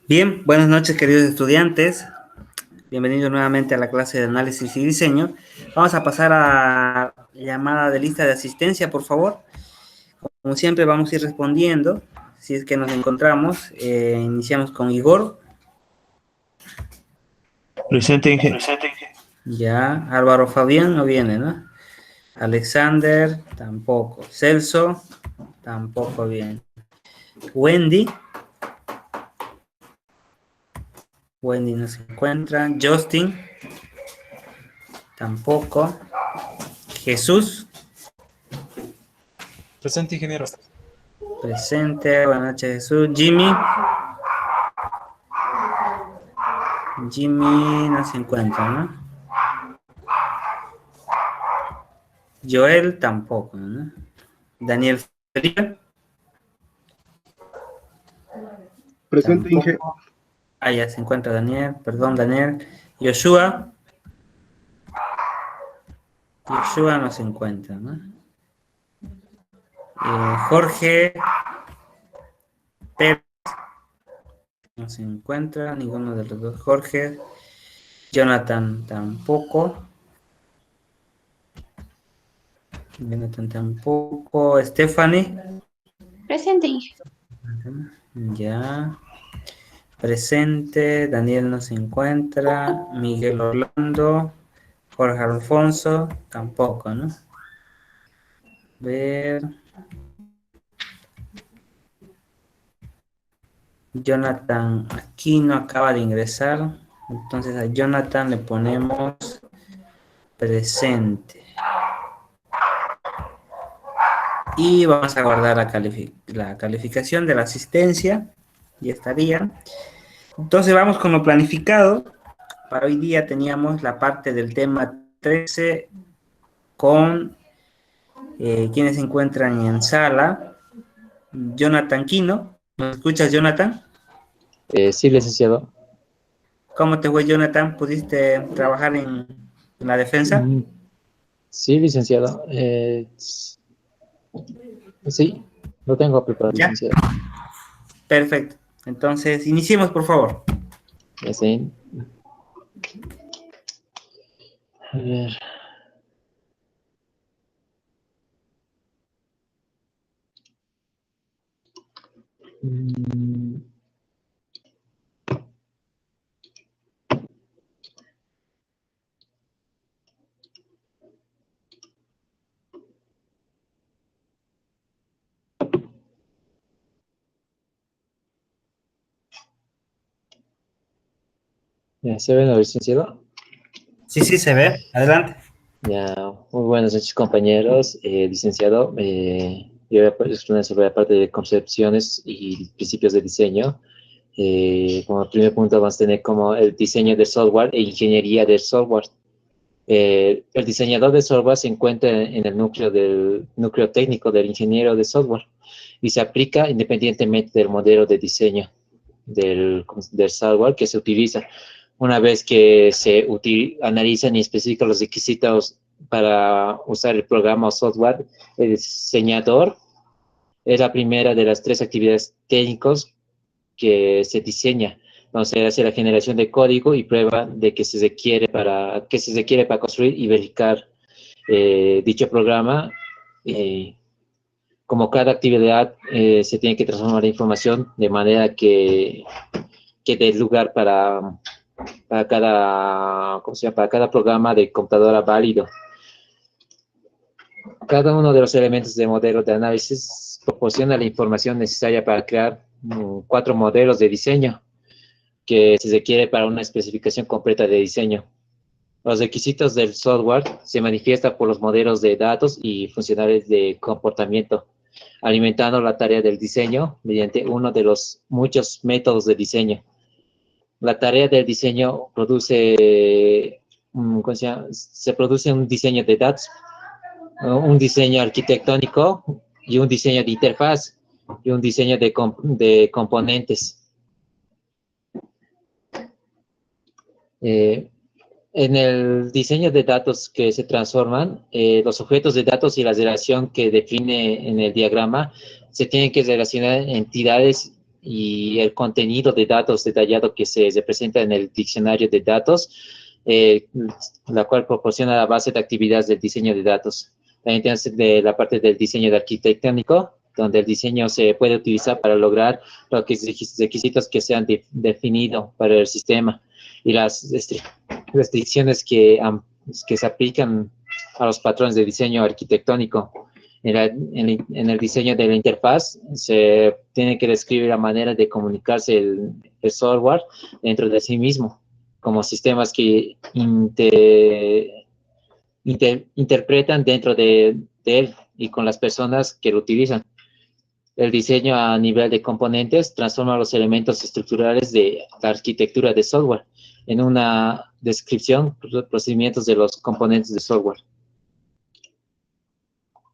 Bien, buenas noches queridos estudiantes. Bienvenidos nuevamente a la clase de análisis y diseño. Vamos a pasar a llamada de lista de asistencia, por favor. Como siempre vamos a ir respondiendo. Si es que nos encontramos, iniciamos con Igor. Presente, Inge. Ya, Álvaro Fabián no viene, ¿no? Alexander, tampoco. Celso, tampoco viene. Wendy. Wendy no se encuentra. Justin, tampoco. Jesús. Presente, ingeniero. Presente, buenas noches Jesús. Jimmy. Jimmy no se encuentra, ¿no? Joel tampoco, ¿no? Daniel Felipe. Presente, Inge. Ah, ya se encuentra Daniel, perdón, Daniel. Joshua. Joshua no se encuentra, ¿no? Jorge Pérez no se encuentra, ninguno de los dos Jorge. Jonathan tampoco. Jonathan tampoco. Stephanie. Presente, Inge. Ya. Presente. Daniel no se encuentra. Miguel Orlando. Jorge Alfonso tampoco, ¿no? Ver. Jonathan aquí no acaba de ingresar. Entonces a Jonathan le ponemos presente. Y vamos a guardar la calificación de la asistencia. Ya estaría. Entonces vamos con lo planificado. Para hoy día teníamos la parte del tema 13 con quienes se encuentran en sala. Jonathan Quino. ¿Nos escuchas, Jonathan? Sí, licenciado. ¿Cómo te fue, Jonathan? ¿Pudiste trabajar en la defensa? Sí, licenciado. Sí, lo tengo preparado, ¿Ya? licenciado. Perfecto. Entonces, iniciemos, por favor. Sí. A ver. Ya, ¿se ven, licenciado? Sí, sí, se ve. Adelante. Ya, muy buenas noches, compañeros. Licenciado, yo voy a exponer sobre la parte de concepciones y principios de diseño. Como primer punto vamos a tener como el diseño de software e ingeniería del software. El diseñador de software se encuentra en el núcleo técnico del ingeniero de software y se aplica independientemente del modelo de diseño del software que se utiliza. Una vez que se analizan y especifican los requisitos para usar el programa o software, el diseñador es la primera de las tres actividades técnicas que se diseña. Entonces, hace la generación de código y prueba de que se requiere para construir y verificar dicho programa. Como cada actividad se tiene que transformar la información de manera que dé lugar para para cada programa de computadora válido. Cada uno de los elementos de modelo de análisis proporciona la información necesaria para crear 4 modelos de diseño que se requiere para una especificación completa de diseño. Los requisitos del software se manifiestan por los modelos de datos y funcionales de comportamiento, alimentando la tarea del diseño mediante uno de los muchos métodos de diseño. La tarea del diseño se produce un diseño de datos, un diseño arquitectónico y un diseño de interfaz y un diseño de componentes. En el diseño de datos que se transforman, los objetos de datos y la relación que define en el diagrama se tienen que relacionar entidades y el contenido de datos detallado que se representa en el diccionario de datos, la cual proporciona la base de actividades del diseño de datos. También tenemos de la parte del diseño de arquitectónico, donde el diseño se puede utilizar para lograr los requisitos que se han definido para el sistema y las restricciones que se aplican a los patrones de diseño arquitectónico. En el diseño de la interfaz se tiene que describir la manera de comunicarse el software dentro de sí mismo, como sistemas que interpretan dentro de él y con las personas que lo utilizan. El diseño a nivel de componentes transforma los elementos estructurales de la arquitectura de software en una descripción, procedimientos de los componentes de software.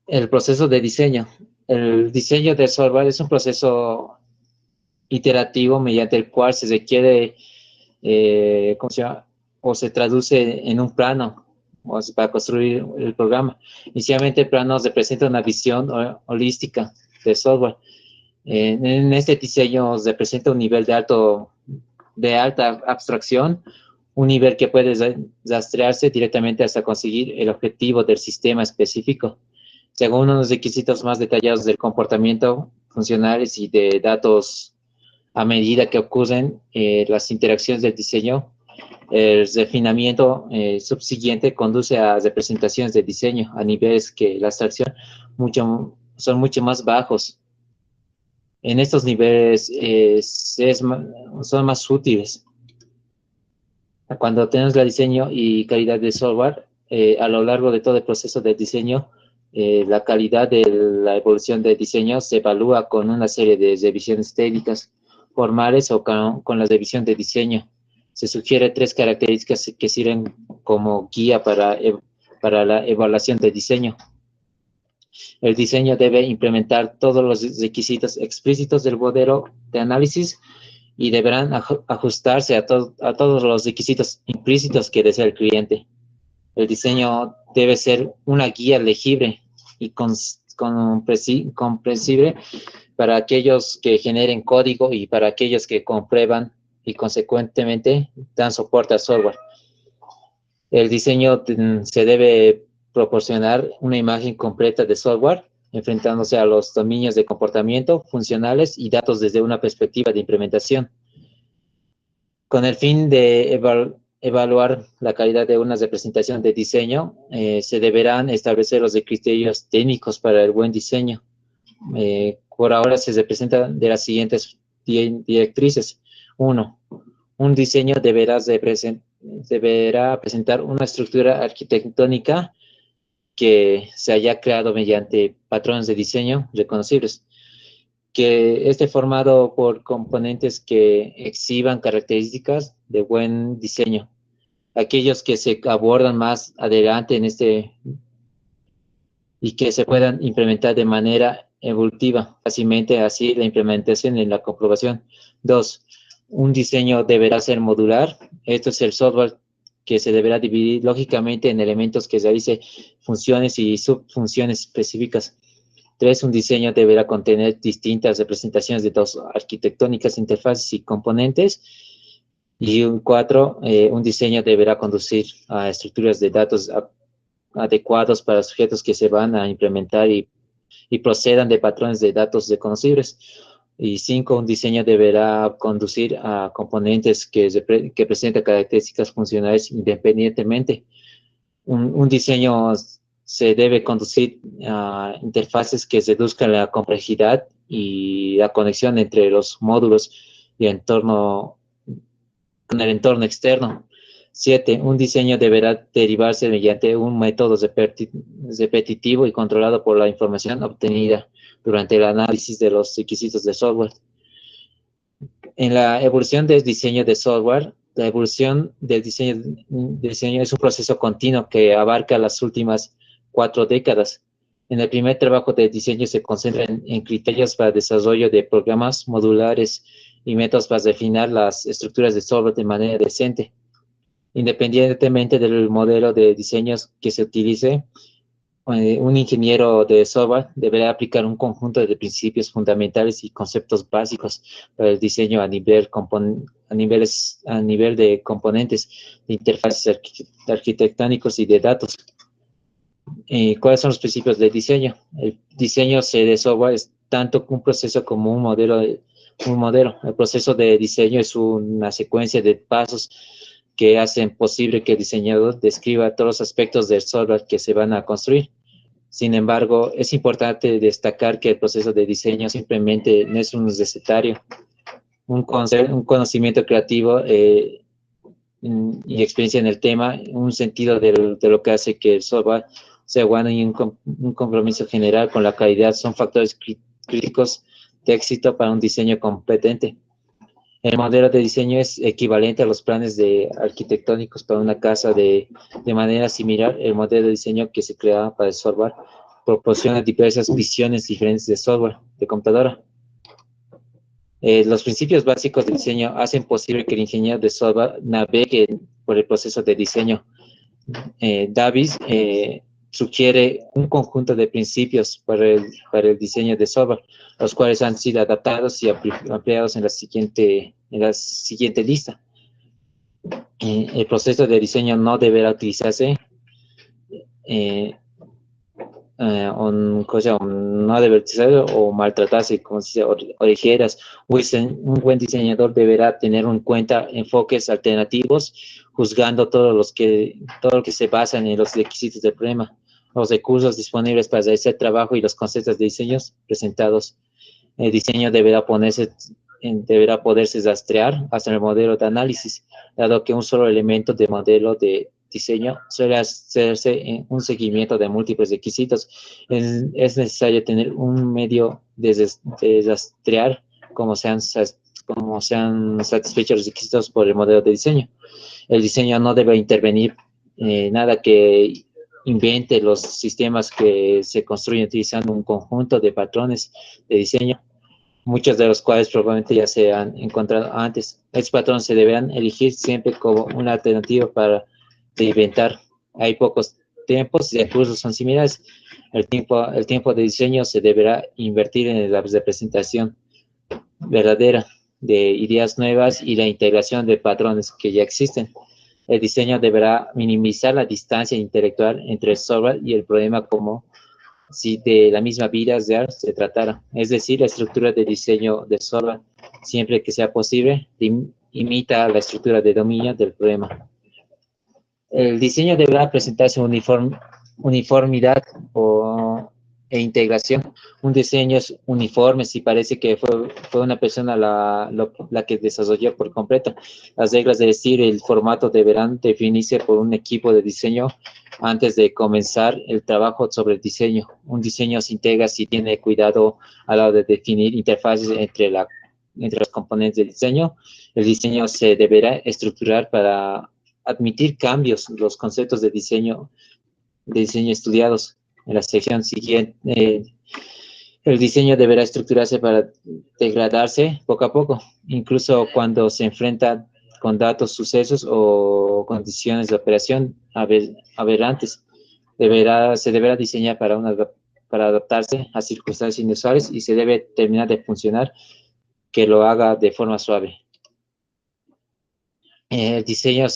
El proceso de diseño. El diseño de software es un proceso iterativo mediante el cual se requiere, ¿cómo se llama? O se traduce en un plano para construir el programa. Inicialmente, el plano representa una visión holística de software. En este diseño representa un nivel de alta abstracción, un nivel que puede rastrearse directamente hasta conseguir el objetivo del sistema específico. Según unos requisitos más detallados del comportamiento funcionales y de datos a medida que ocurren las interacciones del diseño, el refinamiento subsiguiente conduce a representaciones de diseño a niveles que la abstracción son mucho más bajos. En estos niveles son más útiles. Cuando tenemos el diseño y calidad de software, a lo largo de todo el proceso de diseño, la calidad de la evolución del diseño se evalúa con una serie de revisiones técnicas, formales o con la revisión de diseño. Se sugiere 3 características que sirven como guía para la evaluación de diseño. El diseño debe implementar todos los requisitos explícitos del modelo de análisis y deberán ajustarse a todos los requisitos implícitos que desea el cliente. El diseño debe ser una guía legible y comprensible para aquellos que generen código y para aquellos que comprueban y consecuentemente dan soporte al software. El diseño se debe proporcionar una imagen completa de software, enfrentándose a los dominios de comportamiento, funcionales y datos desde una perspectiva de implementación. Con el fin de evaluar la calidad de una representación de diseño, se deberán establecer los criterios técnicos para el buen diseño. Por ahora se representan de las siguientes directrices. 1. Un diseño deberá presentar una estructura arquitectónica que se haya creado mediante patrones de diseño reconocibles, que esté formado por componentes que exhiban características de buen diseño. Aquellos que se abordan más adelante y que se puedan implementar de manera evolutiva, fácilmente así la implementación y la comprobación. 2. Un diseño deberá ser modular. Esto es el software que se deberá dividir lógicamente en elementos que realice funciones y subfunciones específicas. 3. Un diseño deberá contener distintas representaciones de datos arquitectónicas, interfaces y componentes. Y 4. Un diseño deberá conducir a estructuras de datos adecuados para sujetos que se van a implementar y procedan de patrones de datos reconocibles. Y 5, un diseño deberá conducir a componentes que presenten características funcionales independientemente. Un diseño se debe conducir a interfaces que reduzcan la complejidad y la conexión entre los módulos y con el entorno externo. 7. Un diseño deberá derivarse mediante un método repetitivo y controlado por la información obtenida durante el análisis de los requisitos de software. En la evolución del diseño de software, la evolución del diseño es un proceso continuo que abarca las últimas 4 décadas. En el primer trabajo de diseño se concentra en criterios para el desarrollo de programas modulares y métodos para definir las estructuras de software de manera decente. Independientemente del modelo de diseños que se utilice, un ingeniero de software deberá aplicar un conjunto de principios fundamentales y conceptos básicos para el diseño a nivel de componentes, de interfaces arquitectónicos y de datos. ¿Cuáles son los principios del diseño? El diseño de software es tanto un proceso como un modelo. El proceso de diseño es una secuencia de pasos que hacen posible que el diseñador describa todos los aspectos del software que se van a construir. Sin embargo, es importante destacar que el proceso de diseño simplemente no es un recetario. Un conocimiento creativo y experiencia en el tema, un sentido de lo que hace que el software sea bueno y un compromiso general con la calidad son factores críticos de éxito para un diseño competente. El modelo de diseño es equivalente a los planes arquitectónicos para una casa de manera similar. El modelo de diseño que se crea para el software proporciona diversas visiones diferentes de software, de computadora. Los principios básicos del diseño hacen posible que el ingeniero de software navegue por el proceso de diseño. Davis sugiere un conjunto de principios para el diseño de software, los cuales han sido adaptados y ampliados en la siguiente lista. El proceso de diseño no deberá utilizarse no debe utilizarse o maltratarse, como se dice, orejeras. Un buen diseñador deberá tener en cuenta enfoques alternativos, juzgando todo lo que se basan en los requisitos del problema, los recursos disponibles para realizar trabajo y los conceptos de diseños presentados. El diseño deberá poderse rastrear hasta el modelo de análisis, dado que un solo elemento de modelo de diseño suele hacerse en un seguimiento de múltiples requisitos. Es necesario tener un medio de rastrear cómo sean satisfechos los requisitos por el modelo de diseño. El diseño no debe intervenir nada que invente los sistemas que se construyen utilizando un conjunto de patrones de diseño, muchos de los cuales probablemente ya se han encontrado antes. Estos patrones se deberán elegir siempre como una alternativa para inventar. Hay pocos tiempos y recursos son similares. El tiempo de diseño se deberá invertir en la representación verdadera de ideas nuevas y la integración de patrones que ya existen. El diseño deberá minimizar la distancia intelectual entre el software y el problema como si de la misma vida real se tratara. Es decir, la estructura de diseño de software, siempre que sea posible, imita la estructura de dominio del problema. El diseño deberá presentarse uniformidad e integración. Un diseño es uniforme si parece que fue una persona la que desarrolló por completo. Las reglas de estilo y el formato deberán definirse por un equipo de diseño antes de comenzar el trabajo sobre el diseño. Un diseño se integra si tiene cuidado a la hora de definir interfaces entre los componentes del diseño. El diseño se deberá estructurar para admitir cambios. Los conceptos de diseño estudiados en la sección siguiente. El diseño deberá estructurarse para degradarse poco a poco, incluso cuando se enfrenta con datos, sucesos o condiciones de operación aberrantes. Se deberá diseñar para adaptarse a circunstancias inusuales y se debe terminar de funcionar que lo haga de forma suave. El diseño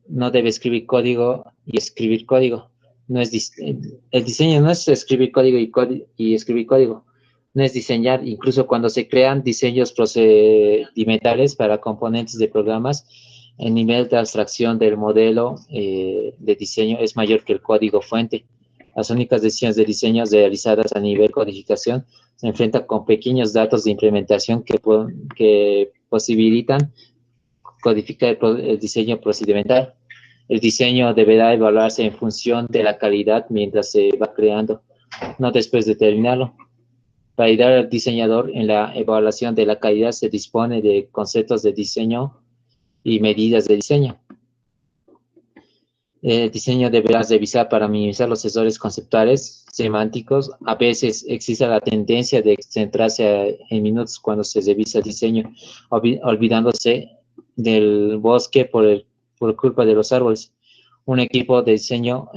no debe escribir código y escribir código. El diseño no es escribir código y escribir código. No es diseñar, incluso cuando se crean diseños procedimentales para componentes de programas, el nivel de abstracción del modelo de diseño es mayor que el código fuente. Las únicas decisiones de diseño realizadas a nivel codificación se enfrentan con pequeños datos de implementación que posibilitan codificar el diseño procedimental. El diseño deberá evaluarse en función de la calidad mientras se va creando, no después de terminarlo. Para ayudar al diseñador en la evaluación de la calidad se dispone de conceptos de diseño y medidas de diseño. El diseño deberá revisar para minimizar los errores conceptuales, semánticos. A veces existe la tendencia de centrarse en minutos cuando se revisa el diseño, olvidándose del bosque por culpa de los árboles. Un equipo de diseño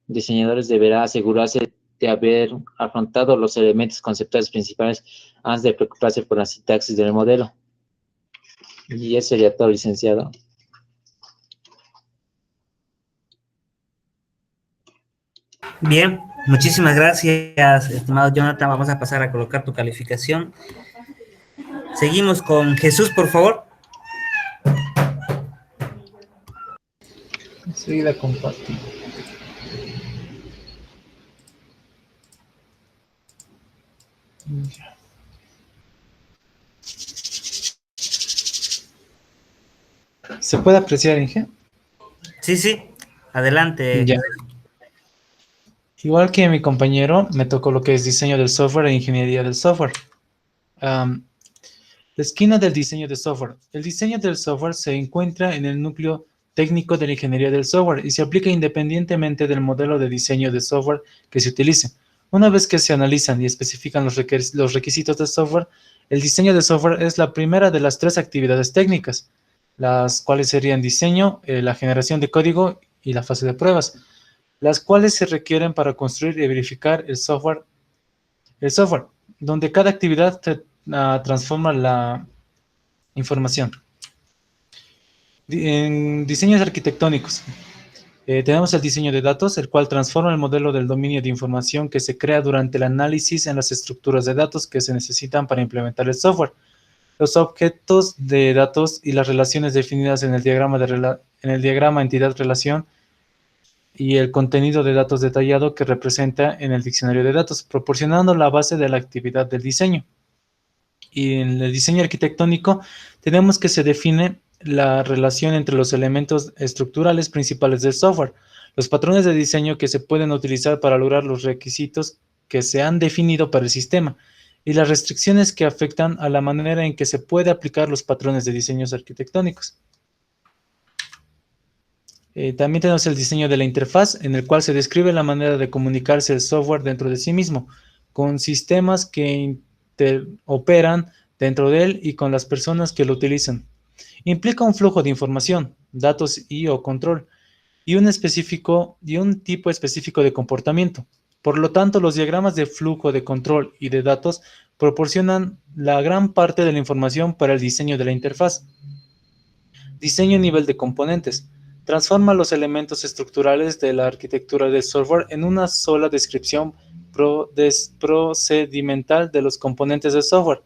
diseñadores deberá asegurarse de haber afrontado los elementos conceptuales principales antes de preocuparse por la sintaxis del modelo. Y eso sería todo, licenciado. Bien, muchísimas gracias, estimado Jonathan. Vamos a pasar a colocar tu calificación. Seguimos con Jesús, por favor. Enseguida comparto. ¿Se puede apreciar, Inge? Sí, sí, adelante. Ya. Igual que mi compañero, me tocó lo que es diseño del software e ingeniería del software. La esquina del diseño de software. El diseño del software se encuentra en el núcleo técnico de la ingeniería del software y se aplica independientemente del modelo de diseño de software que se utilice. Una vez que se analizan y especifican los requisitos del software, el diseño de software es la primera de las 3 actividades técnicas, las cuales serían diseño, la generación de código y la fase de pruebas, las cuales se requieren para construir y verificar el software, donde cada actividad transforma la información. En diseños arquitectónicos, tenemos el diseño de datos, el cual transforma el modelo del dominio de información que se crea durante el análisis en las estructuras de datos que se necesitan para implementar el software. Los objetos de datos y las relaciones definidas en el diagrama entidad-relación y el contenido de datos detallado que representa en el diccionario de datos, proporcionando la base de la actividad del diseño. Y en el diseño arquitectónico tenemos que se define la relación entre los elementos estructurales principales del software, los patrones de diseño que se pueden utilizar para lograr los requisitos que se han definido para el sistema y las restricciones que afectan a la manera en que se puede aplicar los patrones de diseños arquitectónicos. También tenemos el diseño de la interfaz, en el cual se describe la manera de comunicarse el software dentro de sí mismo, con sistemas que operan dentro de él y con las personas que lo utilizan. Implica un flujo de información, datos y o control, y un tipo específico de comportamiento. Por lo tanto, los diagramas de flujo de control y de datos proporcionan la gran parte de la información para el diseño de la interfaz. Diseño a nivel de componentes. Transforma los elementos estructurales de la arquitectura del software en una sola descripción procedimental de los componentes del software.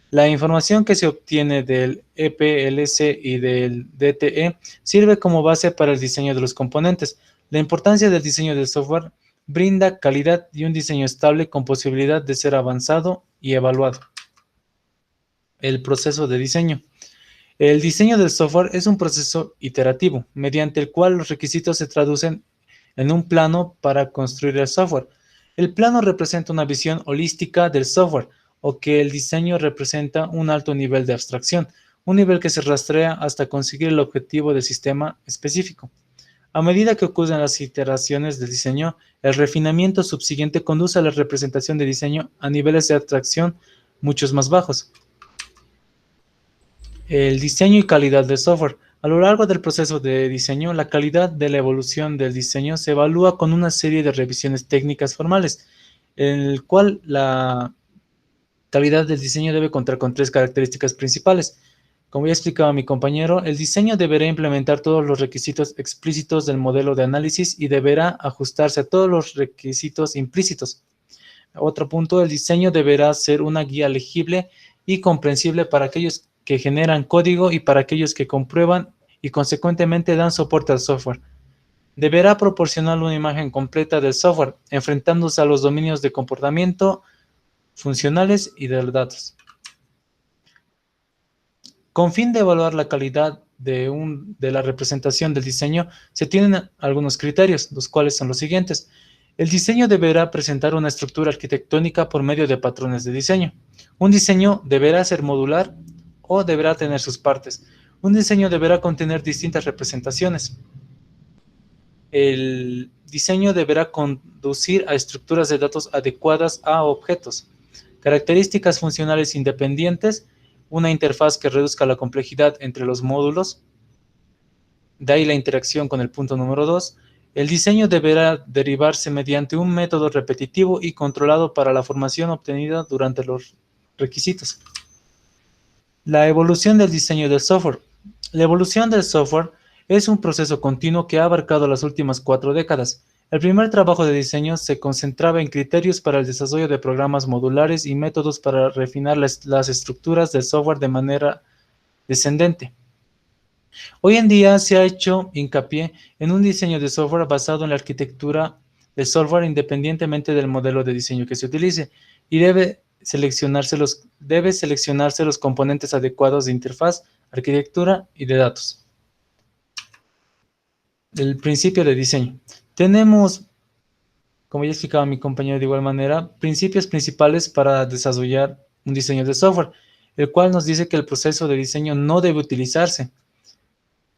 La información que se obtiene del EPLC y del DTE sirve como base para el diseño de los componentes. La importancia del diseño del software brinda calidad y un diseño estable con posibilidad de ser avanzado y evaluado. El proceso de diseño. El diseño del software es un proceso iterativo, mediante el cual los requisitos se traducen en un plano para construir el software. El plano representa una visión holística del software, o que el diseño representa un alto nivel de abstracción, un nivel que se rastrea hasta conseguir el objetivo del sistema específico. A medida que ocurren las iteraciones del diseño, el refinamiento subsiguiente conduce a la representación de diseño a niveles de abstracción muchos más bajos. El diseño y calidad del software. A lo largo del proceso de diseño, la calidad de la evolución del diseño se evalúa con una serie de revisiones técnicas formales, en el cual la calidad del diseño debe contar con 3 características principales. Como ya explicaba mi compañero, el diseño deberá implementar todos los requisitos explícitos del modelo de análisis y deberá ajustarse a todos los requisitos implícitos. Otro punto, el diseño deberá ser una guía legible y comprensible para aquellos que generan código y para aquellos que comprueban y consecuentemente dan soporte al software. Deberá proporcionar una imagen completa del software, enfrentándose a los dominios de comportamiento, funcionales y de datos. Con fin de evaluar la calidad de la representación del diseño, se tienen algunos criterios, los cuales son los siguientes. El diseño deberá presentar una estructura arquitectónica por medio de patrones de diseño. Un diseño deberá ser modular o deberá tener sus partes. Un diseño deberá contener distintas representaciones. El diseño deberá conducir a estructuras de datos adecuadas a objetos. Características funcionales independientes, una interfaz que reduzca la complejidad entre los módulos, de ahí la interacción con el punto número 2, El diseño deberá derivarse mediante un método repetitivo y controlado para la formación obtenida durante los requisitos. La evolución del diseño del software. La evolución del software es un proceso continuo que ha abarcado las últimas 4 décadas. El primer trabajo de diseño se concentraba en criterios para el desarrollo de programas modulares y métodos para refinar las estructuras del software de manera descendente. Hoy en día se ha hecho hincapié en un diseño de software basado en la arquitectura del software independientemente del modelo de diseño que se utilice y debe seleccionarse los componentes adecuados de interfaz, arquitectura y de datos. El principio de diseño. Tenemos, como ya explicaba mi compañero de igual manera, principios principales para desarrollar un diseño de software, el cual nos dice que el proceso de diseño no debe utilizarse.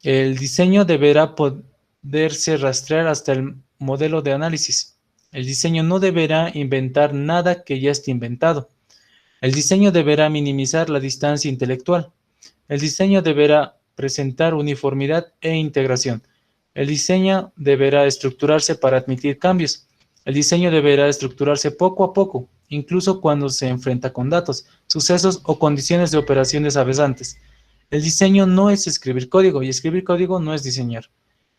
El diseño deberá poderse rastrear hasta el modelo de análisis. El diseño no deberá inventar nada que ya esté inventado. El diseño deberá minimizar la distancia intelectual. El diseño deberá presentar uniformidad e integración. El diseño deberá estructurarse para admitir cambios. El diseño deberá estructurarse poco a poco, incluso cuando se enfrenta con datos, sucesos o condiciones de operaciones abesantes. El diseño no es escribir código y escribir código no es diseñar.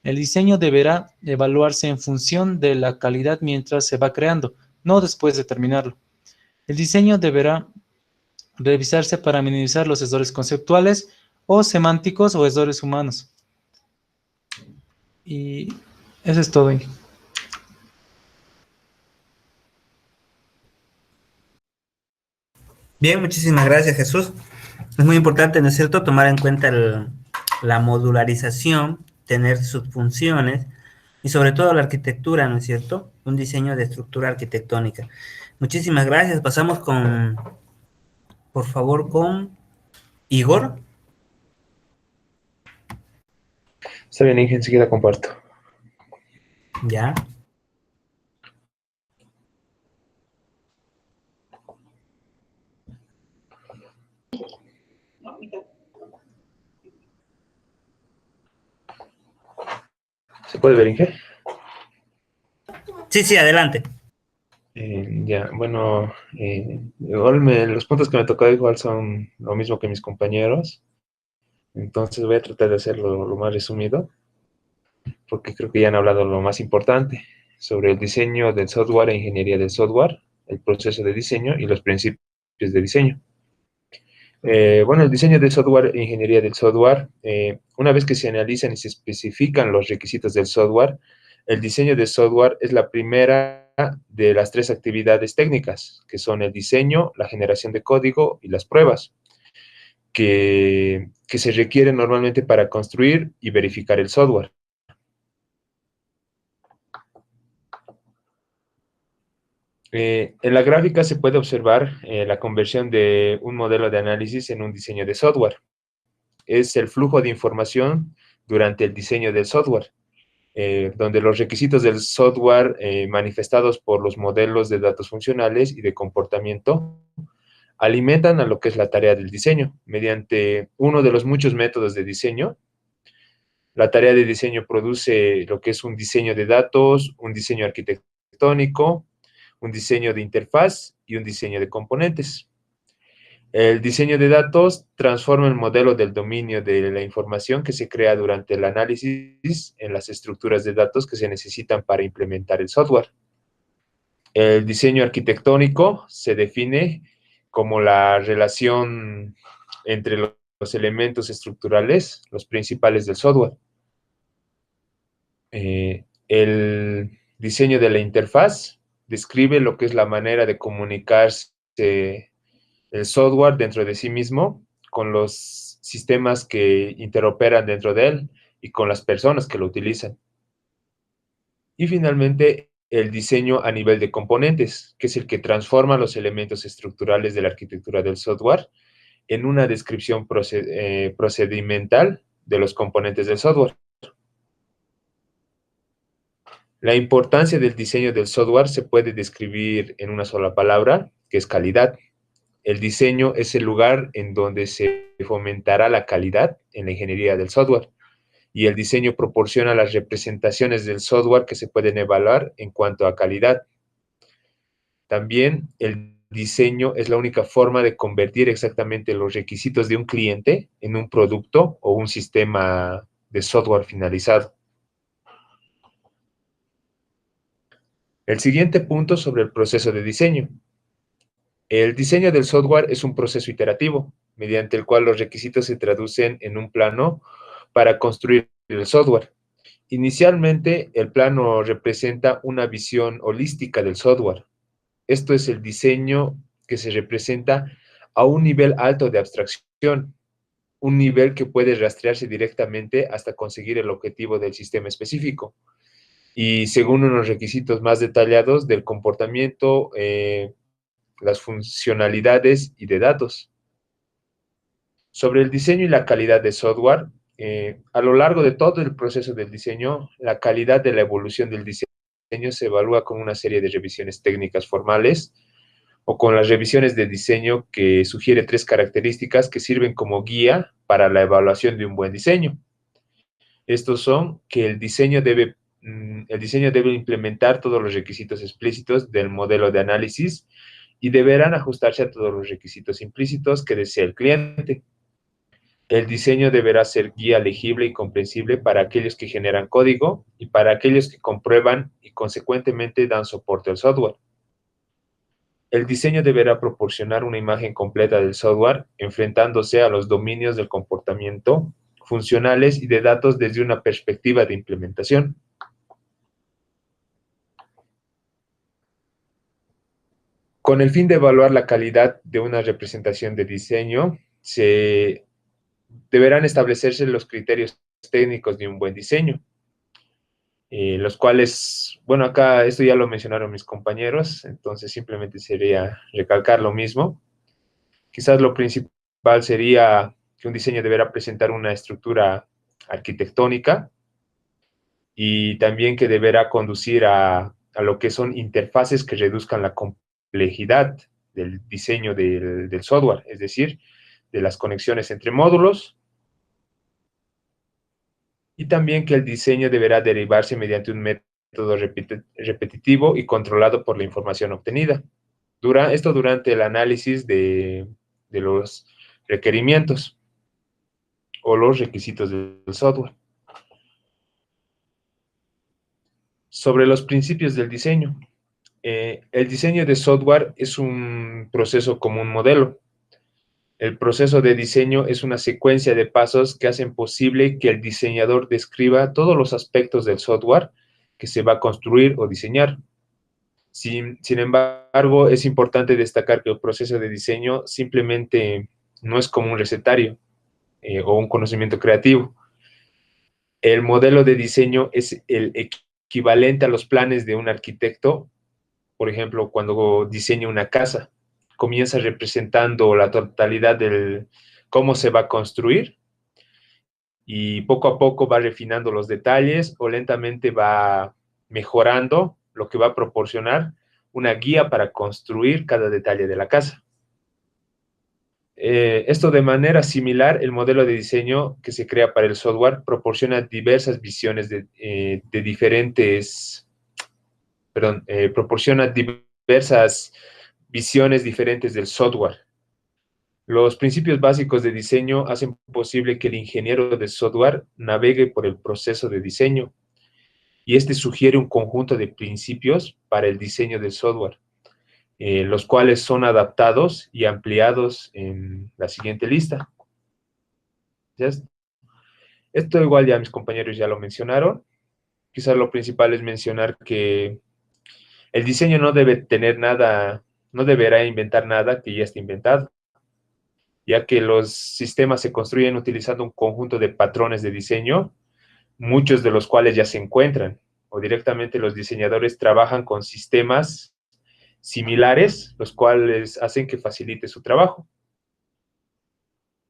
El diseño deberá evaluarse en función de la calidad mientras se va creando, no después de terminarlo. El diseño deberá revisarse para minimizar los errores conceptuales o semánticos o errores humanos. Y eso es todo. Bien, muchísimas gracias, Jesús. Es muy importante, ¿no es cierto?, tomar en cuenta la modularización, tener sus funciones y sobre todo la arquitectura, ¿no es cierto? Un diseño de estructura arquitectónica. Muchísimas gracias. Pasamos por favor, con Igor. Está bien, Inge, enseguida comparto. Ya. ¿Se puede ver, Inge? Sí, sí, adelante. Ya, bueno, igual los puntos que me tocó igual son lo mismo que mis compañeros, entonces voy a tratar de hacerlo lo más resumido, porque creo que ya han hablado lo más importante sobre el diseño del software e ingeniería del software, el proceso de diseño y los principios de diseño. Bueno, el diseño del software e ingeniería del software, una vez que se analizan y se especifican los requisitos del software, el diseño de software es la primera de las 3 actividades técnicas, que son el diseño, la generación de código y las pruebas, que se requieren normalmente para construir y verificar el software. En la gráfica se puede observar la conversión de un modelo de análisis en un diseño de software. Es el flujo de información durante el diseño del software, donde los requisitos del software manifestados por los modelos de datos funcionales y de comportamiento alimentan a lo que es la tarea del diseño. Mediante uno de los muchos métodos de diseño, la tarea de diseño produce lo que es un diseño de datos, un diseño arquitectónico, un diseño de interfaz y un diseño de componentes. El diseño de datos transforma el modelo del dominio de la información que se crea durante el análisis en las estructuras de datos que se necesitan para implementar el software. El diseño arquitectónico se define como la relación entre los elementos estructurales, los principales del software. El diseño de la interfaz describe lo que es la manera de comunicarse el software dentro de sí mismo con los sistemas que interoperan dentro de él y con las personas que lo utilizan. Y finalmente, el diseño a nivel de componentes, que es el que transforma los elementos estructurales de la arquitectura del software en una descripción procedimental de los componentes del software. La importancia del diseño del software se puede describir en una sola palabra, que es calidad. El diseño es el lugar en donde se fomentará la calidad en la ingeniería del software. y el diseño proporciona las representaciones del software que se pueden evaluar en cuanto a calidad. También el diseño es la única forma de convertir exactamente los requisitos de un cliente en un producto o un sistema de software finalizado. El siguiente punto sobre el proceso de diseño. El diseño del software es un proceso iterativo, mediante el cual los requisitos se traducen en un plano para construir el software. Inicialmente, el plano representa una visión holística del software. Esto es el diseño que se representa a un nivel alto de abstracción, un nivel que puede rastrearse directamente hasta conseguir el objetivo del sistema específico. Y según unos requisitos más detallados del comportamiento, las funcionalidades y de datos. Sobre el diseño y la calidad de software, a lo largo de todo el proceso del diseño, la calidad de la evolución del diseño se evalúa con una serie de revisiones técnicas formales o con las revisiones de diseño que sugiere 3 características que sirven como guía para la evaluación de un buen diseño. Estos son que el diseño debe implementar todos los requisitos explícitos del modelo de análisis y deberán ajustarse a todos los requisitos implícitos que desea el cliente. El diseño deberá ser guía legible y comprensible para aquellos que generan código y para aquellos que comprueban y consecuentemente dan soporte al software. El diseño deberá proporcionar una imagen completa del software, enfrentándose a los dominios del comportamiento, funcionales y de datos desde una perspectiva de implementación. Con el fin de evaluar la calidad de una representación de diseño, se deberán establecerse los criterios técnicos de un buen diseño, los cuales, bueno, acá esto ya lo mencionaron mis compañeros, entonces simplemente sería recalcar lo mismo. Quizás lo principal sería que un diseño deberá presentar una estructura arquitectónica y también que deberá conducir a lo que son interfaces que reduzcan la complejidad del diseño del software, es decir, de las conexiones entre módulos, y también que el diseño deberá derivarse mediante un método repetitivo y controlado por la información obtenida. Esto durante el análisis de los requerimientos o los requisitos del software. Sobre los principios del diseño. El diseño de software es un proceso como un modelo. El proceso de diseño es una secuencia de pasos que hacen posible que el diseñador describa todos los aspectos del software que se va a construir o diseñar. Sin embargo, es importante destacar que el proceso de diseño simplemente no es como un recetario o un conocimiento creativo. El modelo de diseño es el equivalente a los planes de un arquitecto. Por ejemplo, cuando diseña una casa, comienza representando la totalidad del cómo se va a construir y poco a poco va refinando los detalles o lentamente va mejorando lo que va a proporcionar una guía para construir cada detalle de la casa. Esto de manera similar, el modelo de diseño que se crea para el software proporciona diversas visiones proporciona diversas visiones diferentes del software. Los principios básicos de diseño hacen posible que el ingeniero de software navegue por el proceso de diseño y este sugiere un conjunto de principios para el diseño del software, los cuales son adaptados y ampliados en la siguiente lista. Esto igual ya mis compañeros ya lo mencionaron. Quizás lo principal es mencionar que el diseño no debe tener nada, no deberá inventar nada que ya esté inventado, ya que los sistemas se construyen utilizando un conjunto de patrones de diseño, muchos de los cuales ya se encuentran, o directamente los diseñadores trabajan con sistemas similares, los cuales hacen que facilite su trabajo.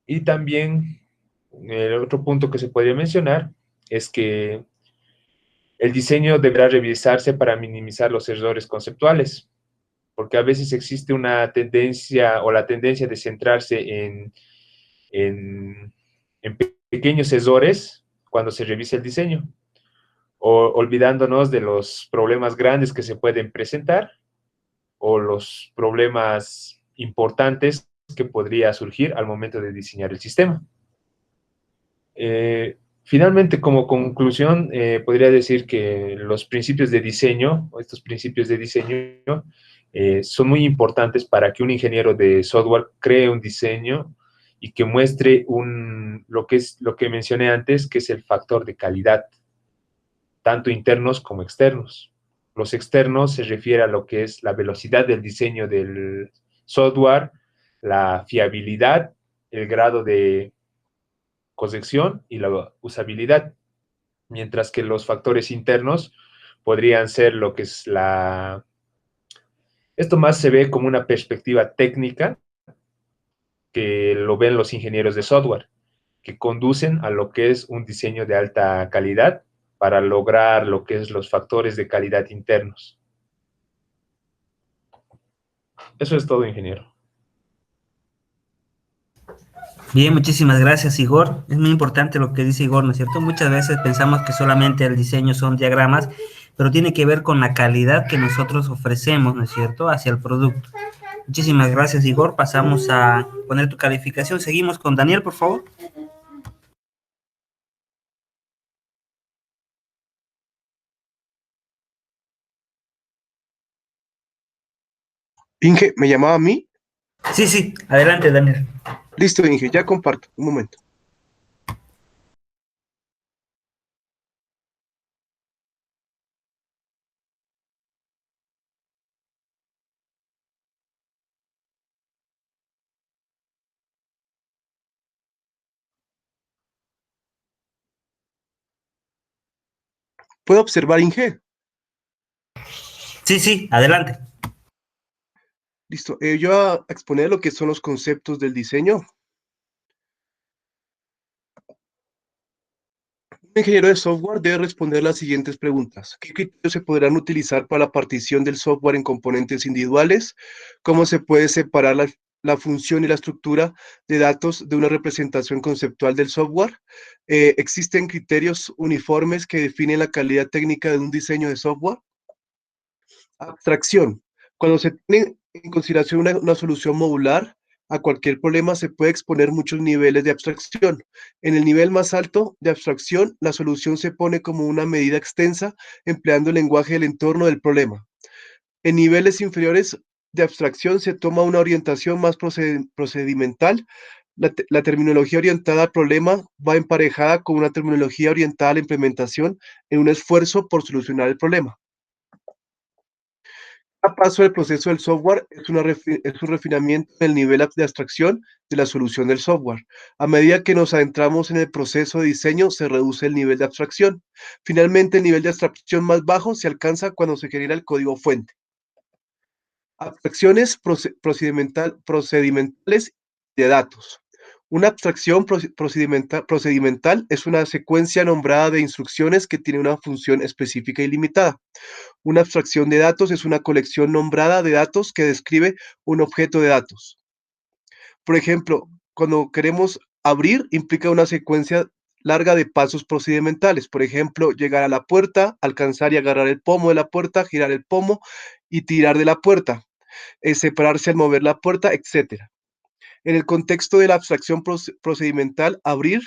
Y también el otro punto que se podría mencionar es que el diseño deberá revisarse para minimizar los errores conceptuales, porque a veces existe una tendencia o la tendencia de centrarse en pequeños errores cuando se revisa el diseño, o olvidándonos de los problemas grandes que se pueden presentar o los problemas importantes que podría surgir al momento de diseñar el sistema. Finalmente, como conclusión, podría decir que los principios de diseño, o estos principios de diseño, son muy importantes para que un ingeniero de software cree un diseño y que muestre lo que mencioné antes, que es el factor de calidad, tanto internos como externos. Los externos se refiere a lo que es la velocidad del diseño del software, la fiabilidad, el grado de corrección y la usabilidad, mientras que los factores internos podrían ser lo que es Esto más se ve como una perspectiva técnica que lo ven los ingenieros de software, que conducen a lo que es un diseño de alta calidad para lograr lo que es los factores de calidad internos. Eso es todo, ingeniero. Bien, muchísimas gracias, Igor. Es muy importante lo que dice Igor, ¿no es cierto? Muchas veces pensamos que solamente el diseño son diagramas, pero tiene que ver con la calidad que nosotros ofrecemos, ¿no es cierto?, hacia el producto. Muchísimas gracias, Igor. Pasamos a poner tu calificación. Seguimos con Daniel, por favor. Inge, ¿me llamaba a mí? Sí, sí, adelante, Daniel. Listo, Inge, ya comparto. Un momento. ¿Puedo observar, Inge? Sí, sí, adelante. Listo. Yo voy a exponer lo que son los conceptos del diseño. Un ingeniero de software debe responder las siguientes preguntas. ¿Qué criterios se podrán utilizar para la partición del software en componentes individuales? ¿Cómo se puede separar la función y la estructura de datos de una representación conceptual del software? ¿Existen criterios uniformes que definen la calidad técnica de un diseño de software? Abstracción. Cuando se tiene en consideración una solución modular, a cualquier problema se puede exponer muchos niveles de abstracción. En el nivel más alto de abstracción, la solución se pone como una medida extensa empleando el lenguaje del entorno del problema. En niveles inferiores de abstracción se toma una orientación más procedimental. La terminología orientada al problema va emparejada con una terminología orientada a la implementación en un esfuerzo por solucionar el problema. Cada paso del proceso del software es un refinamiento del nivel de abstracción de la solución del software. A medida que nos adentramos en el proceso de diseño, se reduce el nivel de abstracción. Finalmente, el nivel de abstracción más bajo se alcanza cuando se genera el código fuente. Abstracciones procedimentales de datos. Una abstracción procedimental es una secuencia nombrada de instrucciones que tiene una función específica y limitada. Una abstracción de datos es una colección nombrada de datos que describe un objeto de datos. Por ejemplo, cuando queremos abrir, implica una secuencia larga de pasos procedimentales. Por ejemplo, llegar a la puerta, alcanzar y agarrar el pomo de la puerta, girar el pomo y tirar de la puerta, separarse al mover la puerta, etc. En el contexto de la abstracción procedimental, abrir,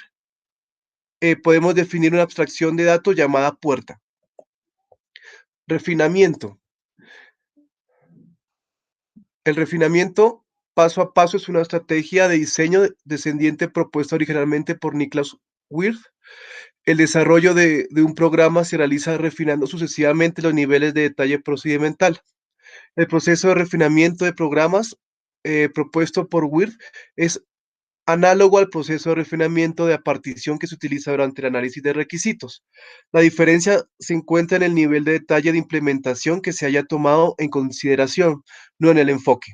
podemos definir una abstracción de datos llamada puerta. Refinamiento. El refinamiento paso a paso es una estrategia de diseño descendiente propuesta originalmente por Niklas Wirth. El desarrollo de un programa se realiza refinando sucesivamente los niveles de detalle procedimental. El proceso de refinamiento de programas propuesto por Wirth es análogo al proceso de refinamiento de partición que se utiliza durante el análisis de requisitos. La diferencia se encuentra en el nivel de detalle de implementación que se haya tomado en consideración, no en el enfoque.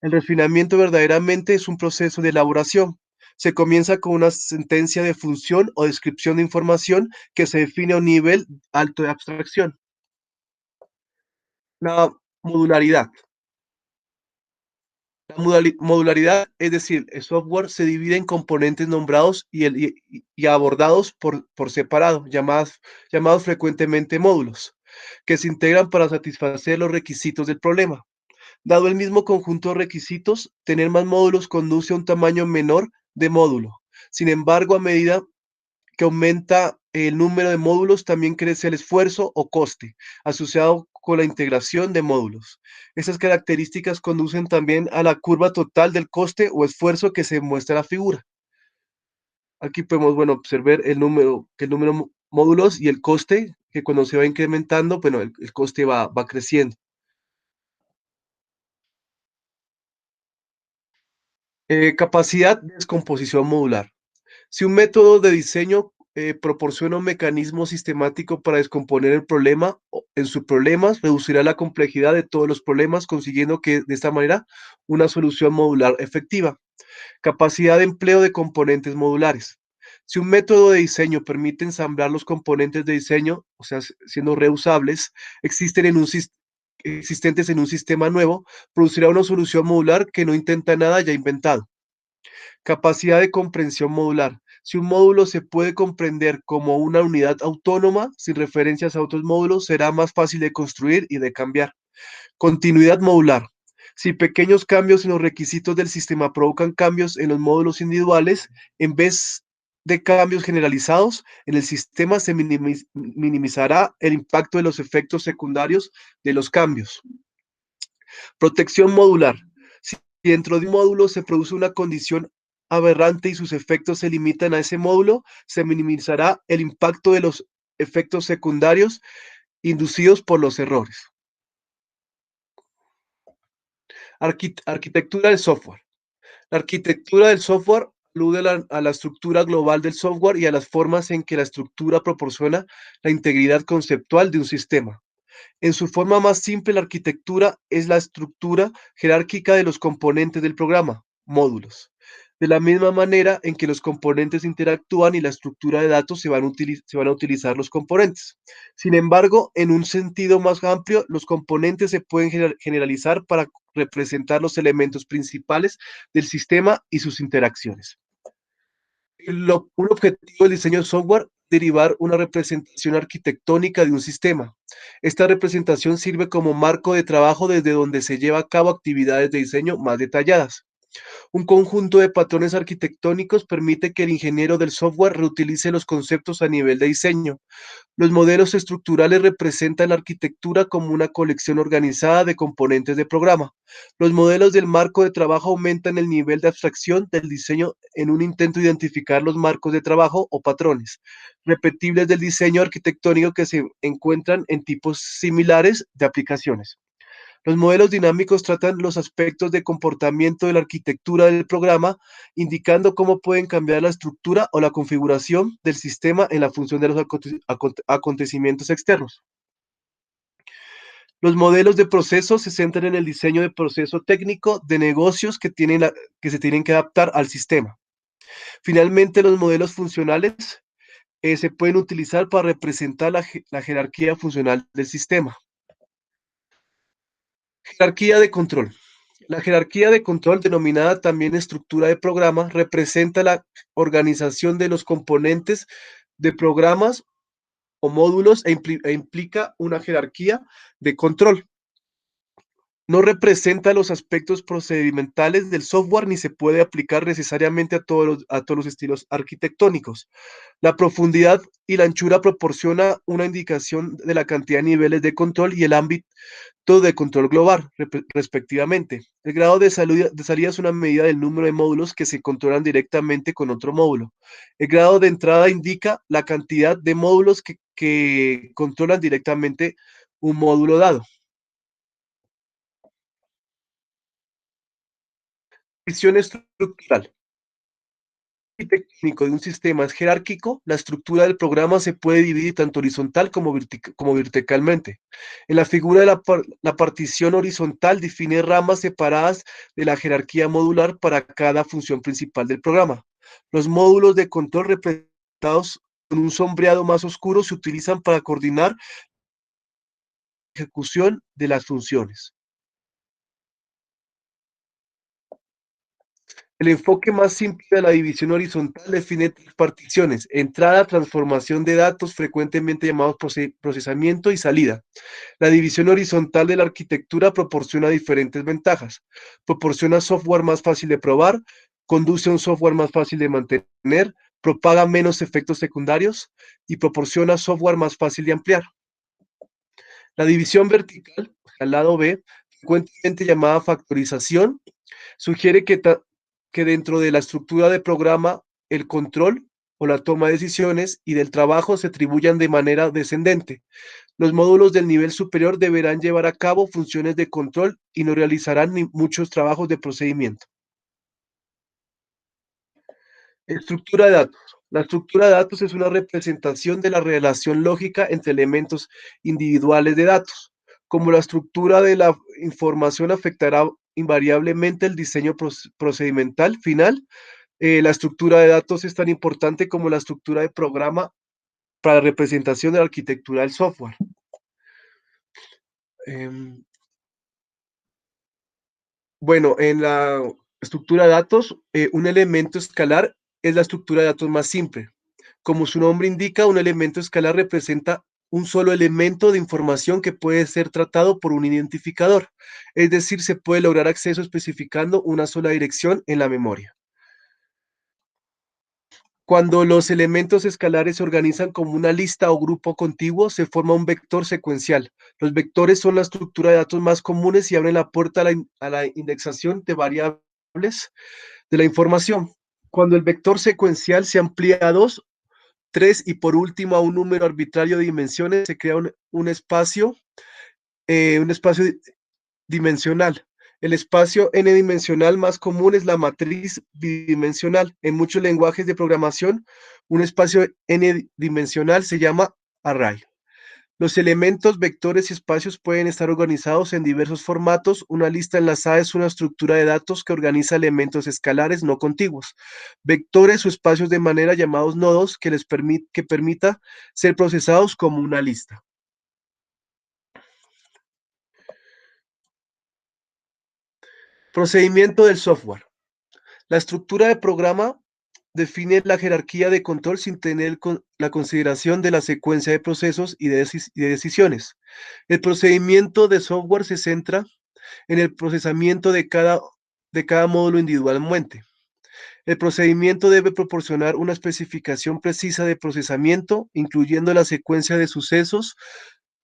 El refinamiento verdaderamente es un proceso de elaboración. Se comienza con una sentencia de función o descripción de información que se define a un nivel alto de abstracción. La modularidad. La modularidad, es decir, el software se divide en componentes nombrados y abordados por separado, llamados frecuentemente módulos, que se integran para satisfacer los requisitos del problema. Dado el mismo conjunto de requisitos, tener más módulos conduce a un tamaño menor de módulo. Sin embargo, a medida que aumenta el número de módulos, también crece el esfuerzo o coste asociado con la integración de módulos. Esas características conducen también a la curva total del coste o esfuerzo que se muestra en la figura. Aquí podemos, bueno, observar que el número de módulos y el coste, que cuando se va incrementando, bueno, el coste va creciendo. Capacidad de descomposición modular. Si un método de diseño proporciona un mecanismo sistemático para descomponer el problema en sus problemas, reducirá la complejidad de todos los problemas, consiguiendo que de esta manera una solución modular efectiva. Capacidad de empleo de componentes modulares. Si un método de diseño permite ensamblar los componentes de diseño, o sea, siendo reusables, existentes en un sistema nuevo, producirá una solución modular que no intenta nada ya inventado. Capacidad de comprensión modular. Si un módulo se puede comprender como una unidad autónoma, sin referencias a otros módulos, será más fácil de construir y de cambiar. Continuidad modular. Si pequeños cambios en los requisitos del sistema provocan cambios en los módulos individuales, en vez de cambios generalizados, en el sistema se minimizará el impacto de los efectos secundarios de los cambios. Protección modular. Si dentro de un módulo se produce una condición aberrante y sus efectos se limitan a ese módulo, se minimizará el impacto de los efectos secundarios inducidos por los errores. Arquitectura del software. La arquitectura del software alude a la estructura global del software y a las formas en que la estructura proporciona la integridad conceptual de un sistema. En su forma más simple, la arquitectura es la estructura jerárquica de los componentes del programa, módulos. De la misma manera en que los componentes interactúan y la estructura de datos se van a utilizar los componentes. Sin embargo, en un sentido más amplio, los componentes se pueden generalizar para representar los elementos principales del sistema y sus interacciones. Un objetivo del diseño de software, derivar una representación arquitectónica de un sistema. Esta representación sirve como marco de trabajo desde donde se lleva a cabo actividades de diseño más detalladas. Un conjunto de patrones arquitectónicos permite que el ingeniero del software reutilice los conceptos a nivel de diseño. Los modelos estructurales representan la arquitectura como una colección organizada de componentes de programa. Los modelos del marco de trabajo aumentan el nivel de abstracción del diseño en un intento de identificar los marcos de trabajo o patrones repetibles del diseño arquitectónico que se encuentran en tipos similares de aplicaciones. Los modelos dinámicos tratan los aspectos de comportamiento de la arquitectura del programa, indicando cómo pueden cambiar la estructura o la configuración del sistema en la función de los acontecimientos externos. Los modelos de procesos se centran en el diseño de proceso técnico de negocios que se tienen que adaptar al sistema. Finalmente, los modelos funcionales se pueden utilizar para representar la jerarquía funcional del sistema. Jerarquía de control. La jerarquía de control, denominada también estructura de programa, representa la organización de los componentes de programas o módulos e implica una jerarquía de control. No representa los aspectos procedimentales del software ni se puede aplicar necesariamente a todos los estilos arquitectónicos. La profundidad y la anchura proporciona una indicación de la cantidad de niveles de control y el ámbito de control global, respectivamente. El grado de salida es una medida del número de módulos que se controlan directamente con otro módulo. El grado de entrada indica la cantidad de módulos que controlan directamente un módulo dado. Visión estructural. Técnico de un sistema es jerárquico, la estructura del programa se puede dividir tanto horizontal como verticalmente. En la figura de la partición horizontal define ramas separadas de la jerarquía modular para cada función principal del programa. Los módulos de control representados con un sombreado más oscuro se utilizan para coordinar la ejecución de las funciones. El enfoque más simple de la división horizontal define tres particiones: entrada, transformación de datos, frecuentemente llamados procesamiento, y salida. La división horizontal de la arquitectura proporciona diferentes ventajas. Proporciona software más fácil de probar, conduce a un software más fácil de mantener, propaga menos efectos secundarios y proporciona software más fácil de ampliar. La división vertical, al lado B, frecuentemente llamada factorización, sugiere que dentro de la estructura de programa, el control o la toma de decisiones y del trabajo se atribuyan de manera descendente. Los módulos del nivel superior deberán llevar a cabo funciones de control y no realizarán ni muchos trabajos de procedimiento. Estructura de datos. La estructura de datos es una representación de la relación lógica entre elementos individuales de datos. Como la estructura de la información afectará invariablemente el diseño procedimental final, la estructura de datos es tan importante como la estructura de programa para la representación de la arquitectura del software. Bueno, en la estructura de datos, un elemento escalar es la estructura de datos más simple. Como su nombre indica, un elemento escalar representa un solo elemento de información que puede ser tratado por un identificador. Es decir, se puede lograr acceso especificando una sola dirección en la memoria. Cuando los elementos escalares se organizan como una lista o grupo contiguo, se forma un vector secuencial. Los vectores son la estructura de datos más comunes y abren la puerta a la indexación de variables de la información. Cuando el vector secuencial se amplía a 2, 3 y por último a un número arbitrario de dimensiones, se crea un espacio dimensional. El espacio n-dimensional más común es la matriz bidimensional. En muchos lenguajes de programación, un espacio n-dimensional se llama array. Los elementos, vectores y espacios pueden estar organizados en diversos formatos. Una lista enlazada es una estructura de datos que organiza elementos escalares no contiguos. Vectores o espacios de manera llamados nodos que permita ser procesados como una lista. Procedimiento del software. La estructura de programa define la jerarquía de control sin tener la consideración de la secuencia de procesos y de decisiones. El procedimiento de software se centra en el procesamiento de cada módulo individualmente. El procedimiento debe proporcionar una especificación precisa de procesamiento, incluyendo la secuencia de sucesos,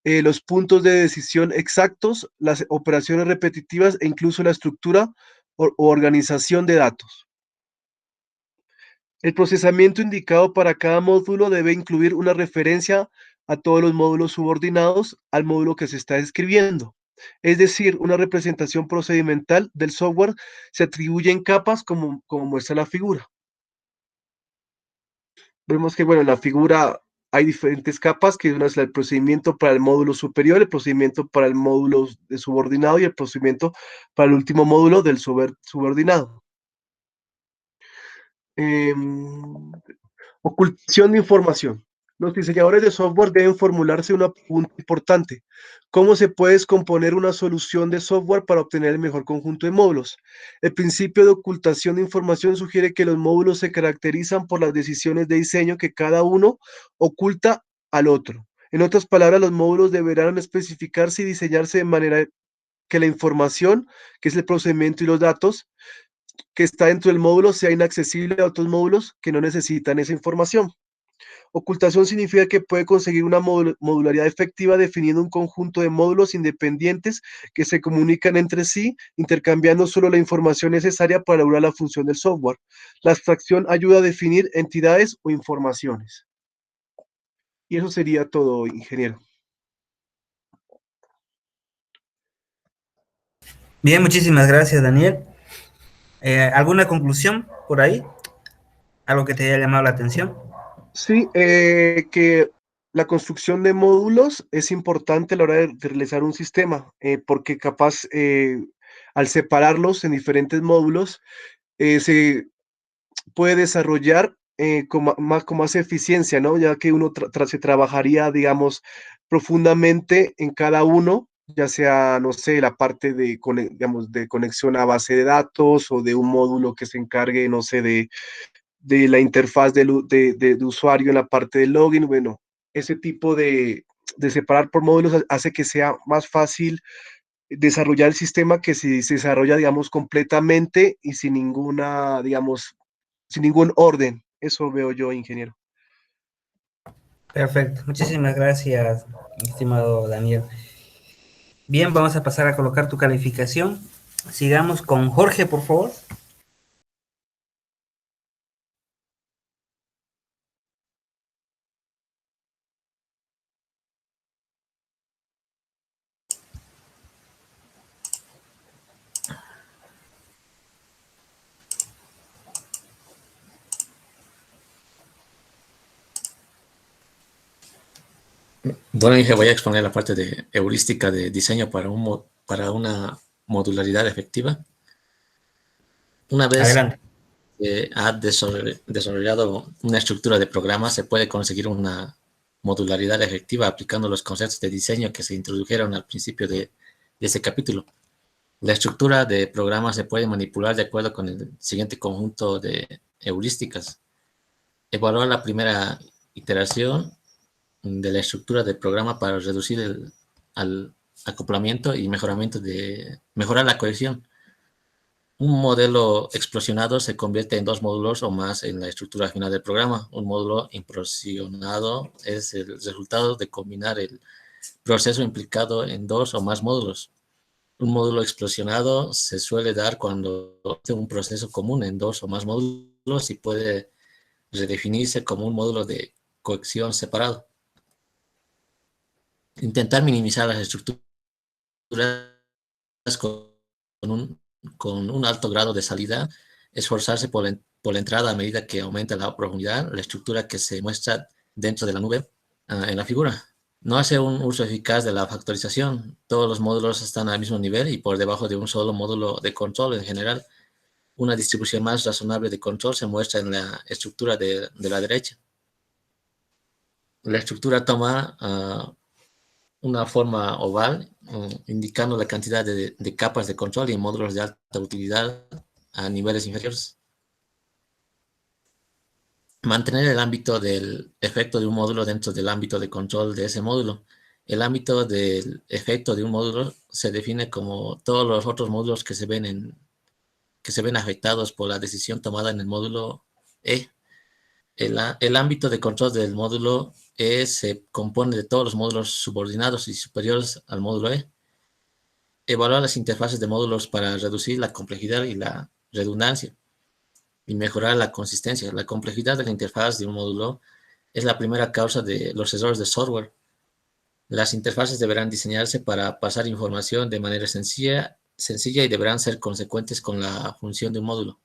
los puntos de decisión exactos, las operaciones repetitivas e incluso la estructura o organización de datos. El procesamiento indicado para cada módulo debe incluir una referencia a todos los módulos subordinados al módulo que se está describiendo. Es decir, una representación procedimental del software se atribuye en capas como muestra la figura. Vemos que, bueno, en la figura hay diferentes capas, que una es el procedimiento para el módulo superior, el procedimiento para el módulo de subordinado y el procedimiento para el último módulo del subordinado. Ocultación de información. Los diseñadores de software deben formularse una pregunta importante: ¿cómo se puede descomponer una solución de software para obtener el mejor conjunto de módulos? El principio de ocultación de información sugiere que los módulos se caracterizan por las decisiones de diseño que cada uno oculta al otro. En otras palabras, los módulos deberán especificarse y diseñarse de manera que la información, que es el procedimiento y los datos, que está dentro del módulo sea inaccesible a otros módulos que no necesitan esa información. Ocultación significa que puede conseguir una modularidad efectiva definiendo un conjunto de módulos independientes que se comunican entre sí, intercambiando solo la información necesaria para lograr la función del software. La abstracción ayuda a definir entidades o informaciones. Y eso sería todo, ingeniero. Bien, muchísimas gracias, Daniel. ¿Alguna conclusión por ahí? ¿Algo que te haya llamado la atención? Sí, que la construcción de módulos es importante a la hora de realizar un sistema, porque capaz al separarlos en diferentes módulos se puede desarrollar con más eficiencia, ¿no? Ya que uno se trabajaría, digamos, profundamente en cada uno ya sea, no sé, la parte de, digamos, de conexión a base de datos o de un módulo que se encargue, no sé, de la interfaz de usuario en la parte de login. Bueno, ese tipo de separar por módulos hace que sea más fácil desarrollar el sistema que si se desarrolla, digamos, completamente y sin ninguna, digamos, sin ningún orden. Eso veo yo, ingeniero. Perfecto. Muchísimas gracias, estimado Daniel. Bien, vamos a pasar a colocar tu calificación. Sigamos con Jorge, por favor. Bueno, dije, voy a exponer la parte de heurística de diseño para, para una modularidad efectiva. Una vez Adelante. que ha desarrollado una estructura de programa, se puede conseguir una modularidad efectiva aplicando los conceptos de diseño que se introdujeron al principio de ese capítulo. La estructura de programa se puede manipular de acuerdo con el siguiente conjunto de heurísticas. Evaluar la primera iteración de la estructura del programa para reducir al acoplamiento y mejorar la cohesión. Un modelo explosionado se convierte en dos módulos o más en la estructura final del programa. Un módulo implosionado es el resultado de combinar el proceso implicado en dos o más módulos. Un módulo explosionado se suele dar cuando existe un proceso común en dos o más módulos y puede redefinirse como un módulo de cohesión separado. Intentar minimizar las estructuras con un alto grado de salida, esforzarse por la entrada a medida que aumenta la profundidad, la estructura que se muestra dentro de la nube en la figura. No hace un uso eficaz de la factorización. Todos los módulos están al mismo nivel y por debajo de un solo módulo de control en general. Una distribución más razonable de control se muestra en la estructura de la derecha. La estructura toma una forma oval, indicando la cantidad de capas de control y módulos de alta utilidad a niveles inferiores. Mantener el ámbito del efecto de un módulo dentro del ámbito de control de ese módulo. El ámbito del efecto de un módulo se define como todos los otros módulos que se ven afectados por la decisión tomada en el módulo E. El ámbito de control del módulo E se compone de todos los módulos subordinados y superiores al módulo E. Evaluar las interfaces de módulos para reducir la complejidad y la redundancia y mejorar la consistencia. La complejidad de la interfaz de un módulo es la primera causa de los errores de software. Las interfaces deberán diseñarse para pasar información de manera sencilla y deberán ser consecuentes con la función de un módulo.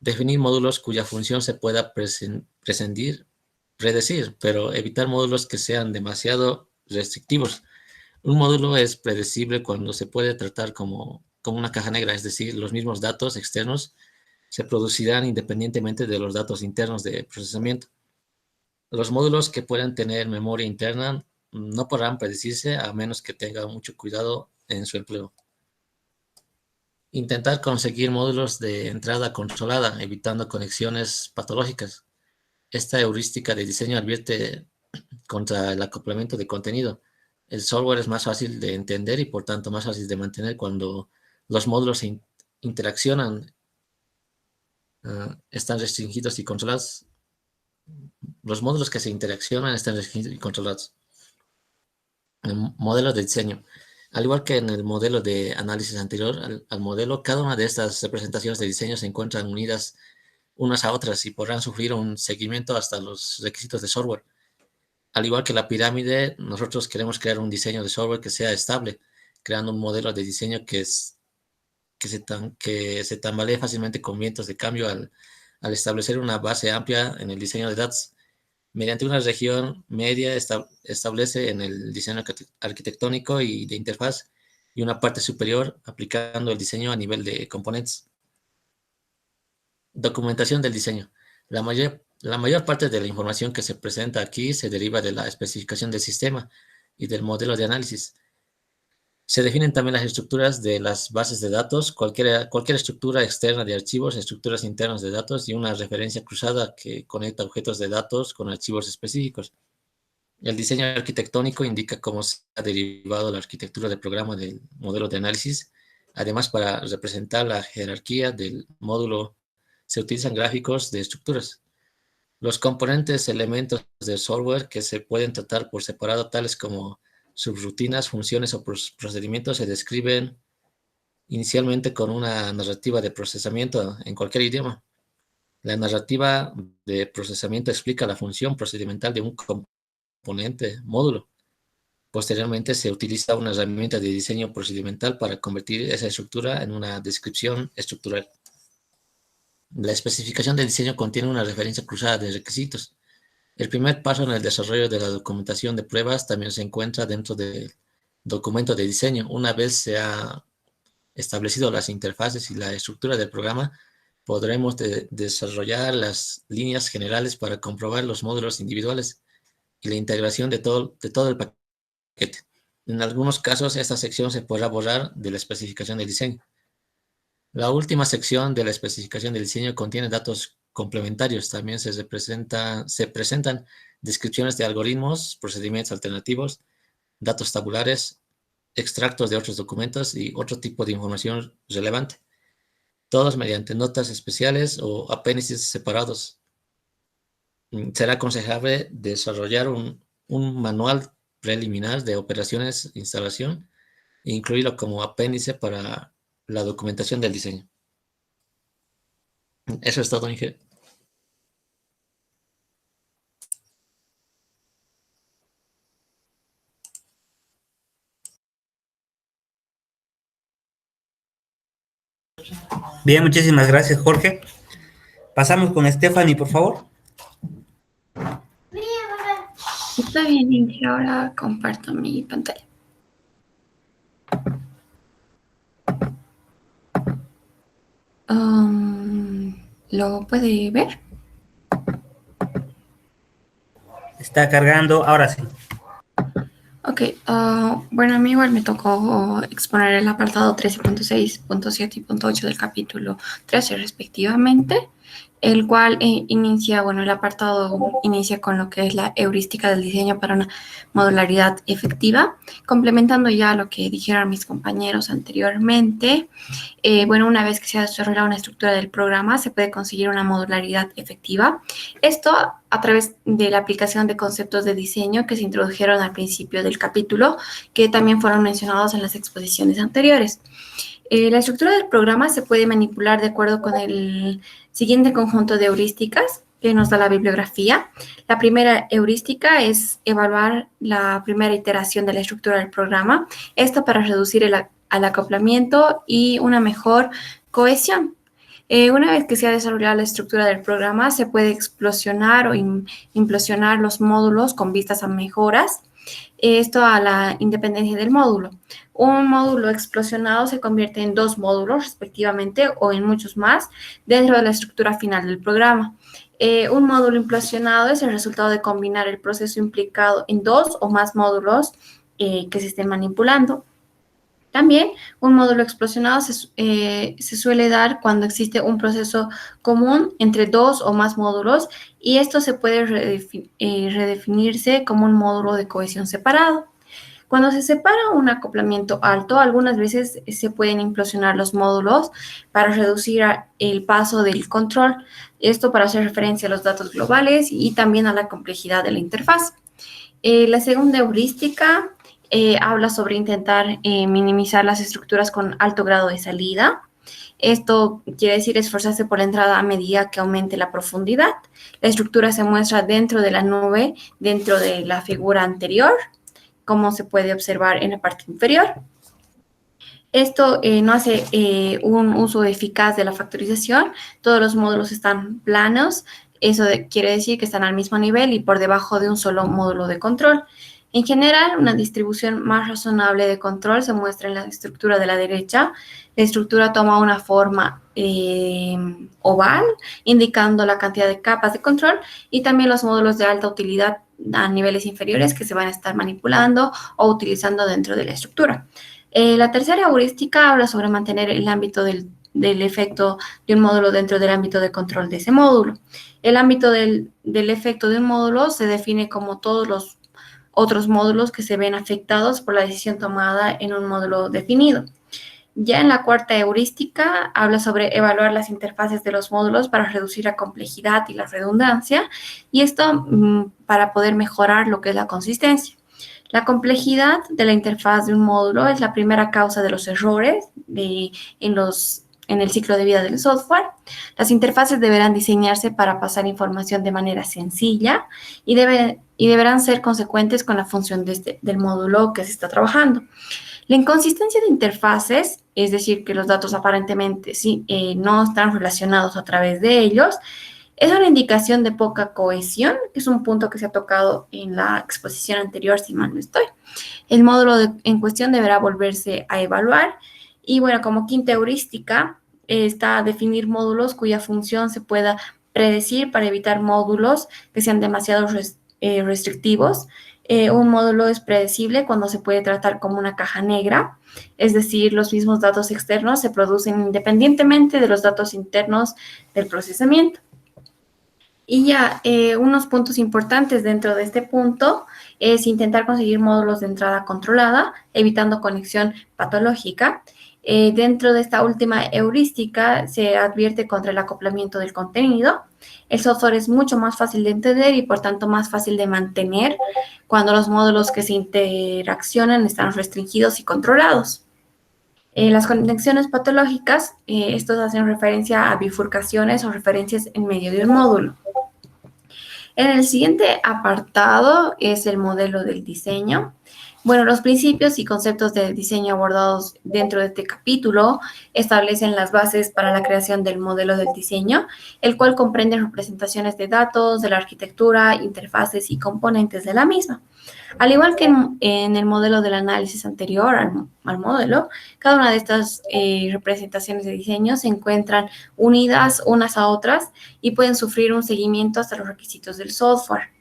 Definir módulos cuya función se pueda predecir, pero evitar módulos que sean demasiado restrictivos. Un módulo es predecible cuando se puede tratar como una caja negra, es decir, los mismos datos externos se producirán independientemente de los datos internos de procesamiento. Los módulos que puedan tener memoria interna no podrán predecirse a menos que tenga mucho cuidado en su empleo. Intentar conseguir módulos de entrada controlada, evitando conexiones patológicas. Esta heurística de diseño advierte contra el acoplamiento de contenido. El software es más fácil de entender y por tanto más fácil de mantener cuando los módulos se interaccionan, están restringidos y controlados. Los módulos que se interaccionan están restringidos y controlados. El modelo de diseño. Al igual que en el modelo de análisis anterior al modelo, cada una de estas representaciones de diseño se encuentran unidas unas a otras y podrán sufrir un seguimiento hasta los requisitos de software. Al igual que la pirámide, nosotros queremos crear un diseño de software que sea estable, creando un modelo de diseño que se tambalee fácilmente con vientos de cambio al establecer una base amplia en el diseño de datos. Mediante una región media establece en el diseño arquitectónico y de interfaz y una parte superior aplicando el diseño a nivel de componentes. Documentación del diseño. La mayor parte de la información que se presenta aquí se deriva de la especificación del sistema y del modelo de análisis. Se definen también las estructuras de las bases de datos, cualquier estructura externa de archivos, estructuras internas de datos y una referencia cruzada que conecta objetos de datos con archivos específicos. El diseño arquitectónico indica cómo se ha derivado la arquitectura del programa del modelo de análisis. Además, para representar la jerarquía del módulo, se utilizan gráficos de estructuras. Los componentes, elementos del software que se pueden tratar por separado, tales como subrutinas, funciones o procedimientos, se describen inicialmente con una narrativa de procesamiento en cualquier idioma. La narrativa de procesamiento explica la función procedimental de un componente, módulo. Posteriormente se utiliza una herramienta de diseño procedimental para convertir esa estructura en una descripción estructural. La especificación de diseño contiene una referencia cruzada de requisitos. El primer paso en el desarrollo de la documentación de pruebas también se encuentra dentro del documento de diseño. Una vez se ha establecido las interfaces y la estructura del programa, podremos desarrollar las líneas generales para comprobar los módulos individuales y la integración de todo el paquete. En algunos casos, esta sección se podrá borrar de la especificación del diseño. La última sección de la especificación del diseño contiene datos complementarios. También se presentan descripciones de algoritmos, procedimientos alternativos, datos tabulares, extractos de otros documentos y otro tipo de información relevante, todos mediante notas especiales o apéndices separados. Será aconsejable desarrollar un manual preliminar de operaciones de instalación e incluirlo como apéndice para la documentación del diseño. Eso es todo, Inge. Bien, muchísimas gracias, Jorge. Pasamos con Stephanie, por favor. Está bien, Inge, ahora comparto mi pantalla. ¿Lo puede ver? Está cargando, ahora sí. Ok, bueno, a mí igual me tocó exponer el apartado 13.6, .7 y .8 del capítulo 13 respectivamente, el cual inicia, bueno, el apartado inicia con lo que es la heurística del diseño para una modularidad efectiva, complementando ya lo que dijeron mis compañeros anteriormente. Bueno, una vez que se ha desarrollado una estructura del programa, se puede conseguir una modularidad efectiva. Esto a través de la aplicación de conceptos de diseño que se introdujeron al principio del capítulo, que también fueron mencionados en las exposiciones anteriores. La estructura del programa se puede manipular de acuerdo con el siguiente conjunto de heurísticas que nos da la bibliografía. La primera heurística es evaluar la primera iteración de la estructura del programa, esto para reducir al acoplamiento y una mejor cohesión. Una vez que se ha desarrollado la estructura del programa, se puede explosionar o implosionar los módulos con vistas a mejoras. Esto a la independencia del módulo. Un módulo explosionado se convierte en dos módulos respectivamente o en muchos más dentro de la estructura final del programa. Un módulo implosionado es el resultado de combinar el proceso implicado en dos o más módulos que se estén manipulando. También un módulo explosionado se suele dar cuando existe un proceso común entre dos o más módulos y esto se puede redefinirse como un módulo de cohesión separado. Cuando se separa un acoplamiento alto, algunas veces se pueden implosionar los módulos para reducir el paso del control. Esto para hacer referencia a los datos globales y también a la complejidad de la interfaz. La segunda heurística habla sobre intentar minimizar las estructuras con alto grado de salida. Esto quiere decir esforzarse por la entrada a medida que aumente la profundidad. La estructura se muestra dentro de la nube, dentro de la figura anterior, como se puede observar en la parte inferior. Esto no hace un uso eficaz de la factorización. Todos los módulos están planos. Eso quiere decir que están al mismo nivel y por debajo de un solo módulo de control. En general, una distribución más razonable de control se muestra en la estructura de la derecha. La estructura toma una forma oval, indicando la cantidad de capas de control y también los módulos de alta utilidad a niveles inferiores que se van a estar manipulando o utilizando dentro de la estructura. La tercera heurística habla sobre mantener el ámbito del efecto de un módulo dentro del ámbito de control de ese módulo. El ámbito del efecto de un módulo se define como todos los otros módulos que se ven afectados por la decisión tomada en un módulo definido. Ya en la cuarta heurística habla sobre evaluar las interfaces de los módulos para reducir la complejidad y la redundancia, y esto para poder mejorar lo que es la consistencia. La complejidad de la interfaz de un módulo es la primera causa de los errores en el ciclo de vida del software. Las interfaces deberán diseñarse para pasar información de manera sencilla y deberán ser consecuentes con la función del módulo que se está trabajando. La inconsistencia de interfaces, es decir, que los datos aparentemente no están relacionados a través de ellos, es una indicación de poca cohesión, que es un punto que se ha tocado en la exposición anterior, si mal no estoy. El módulo en cuestión deberá volverse a evaluar. Y bueno, como quinta heurística está definir módulos cuya función se pueda predecir para evitar módulos que sean demasiado restrictivos. Un módulo es predecible cuando se puede tratar como una caja negra, es decir, los mismos datos externos se producen independientemente de los datos internos del procesamiento. Y ya, unos puntos importantes dentro de este punto es intentar conseguir módulos de entrada controlada, evitando conexión patológica. Dentro de esta última heurística se advierte contra el acoplamiento del contenido. El software es mucho más fácil de entender y por tanto más fácil de mantener cuando los módulos que se interaccionan están restringidos y controlados. Las conexiones patológicas, estos hacen referencia a bifurcaciones o referencias en medio de un módulo. En el siguiente apartado es el modelo del diseño. Bueno, los principios y conceptos de diseño abordados dentro de este capítulo establecen las bases para la creación del modelo del diseño, el cual comprende representaciones de datos, de la arquitectura, interfaces y componentes de la misma. Al igual que en el modelo del análisis anterior al modelo, cada una de estas representaciones de diseño se encuentran unidas unas a otras y pueden sufrir un seguimiento hasta los requisitos del software.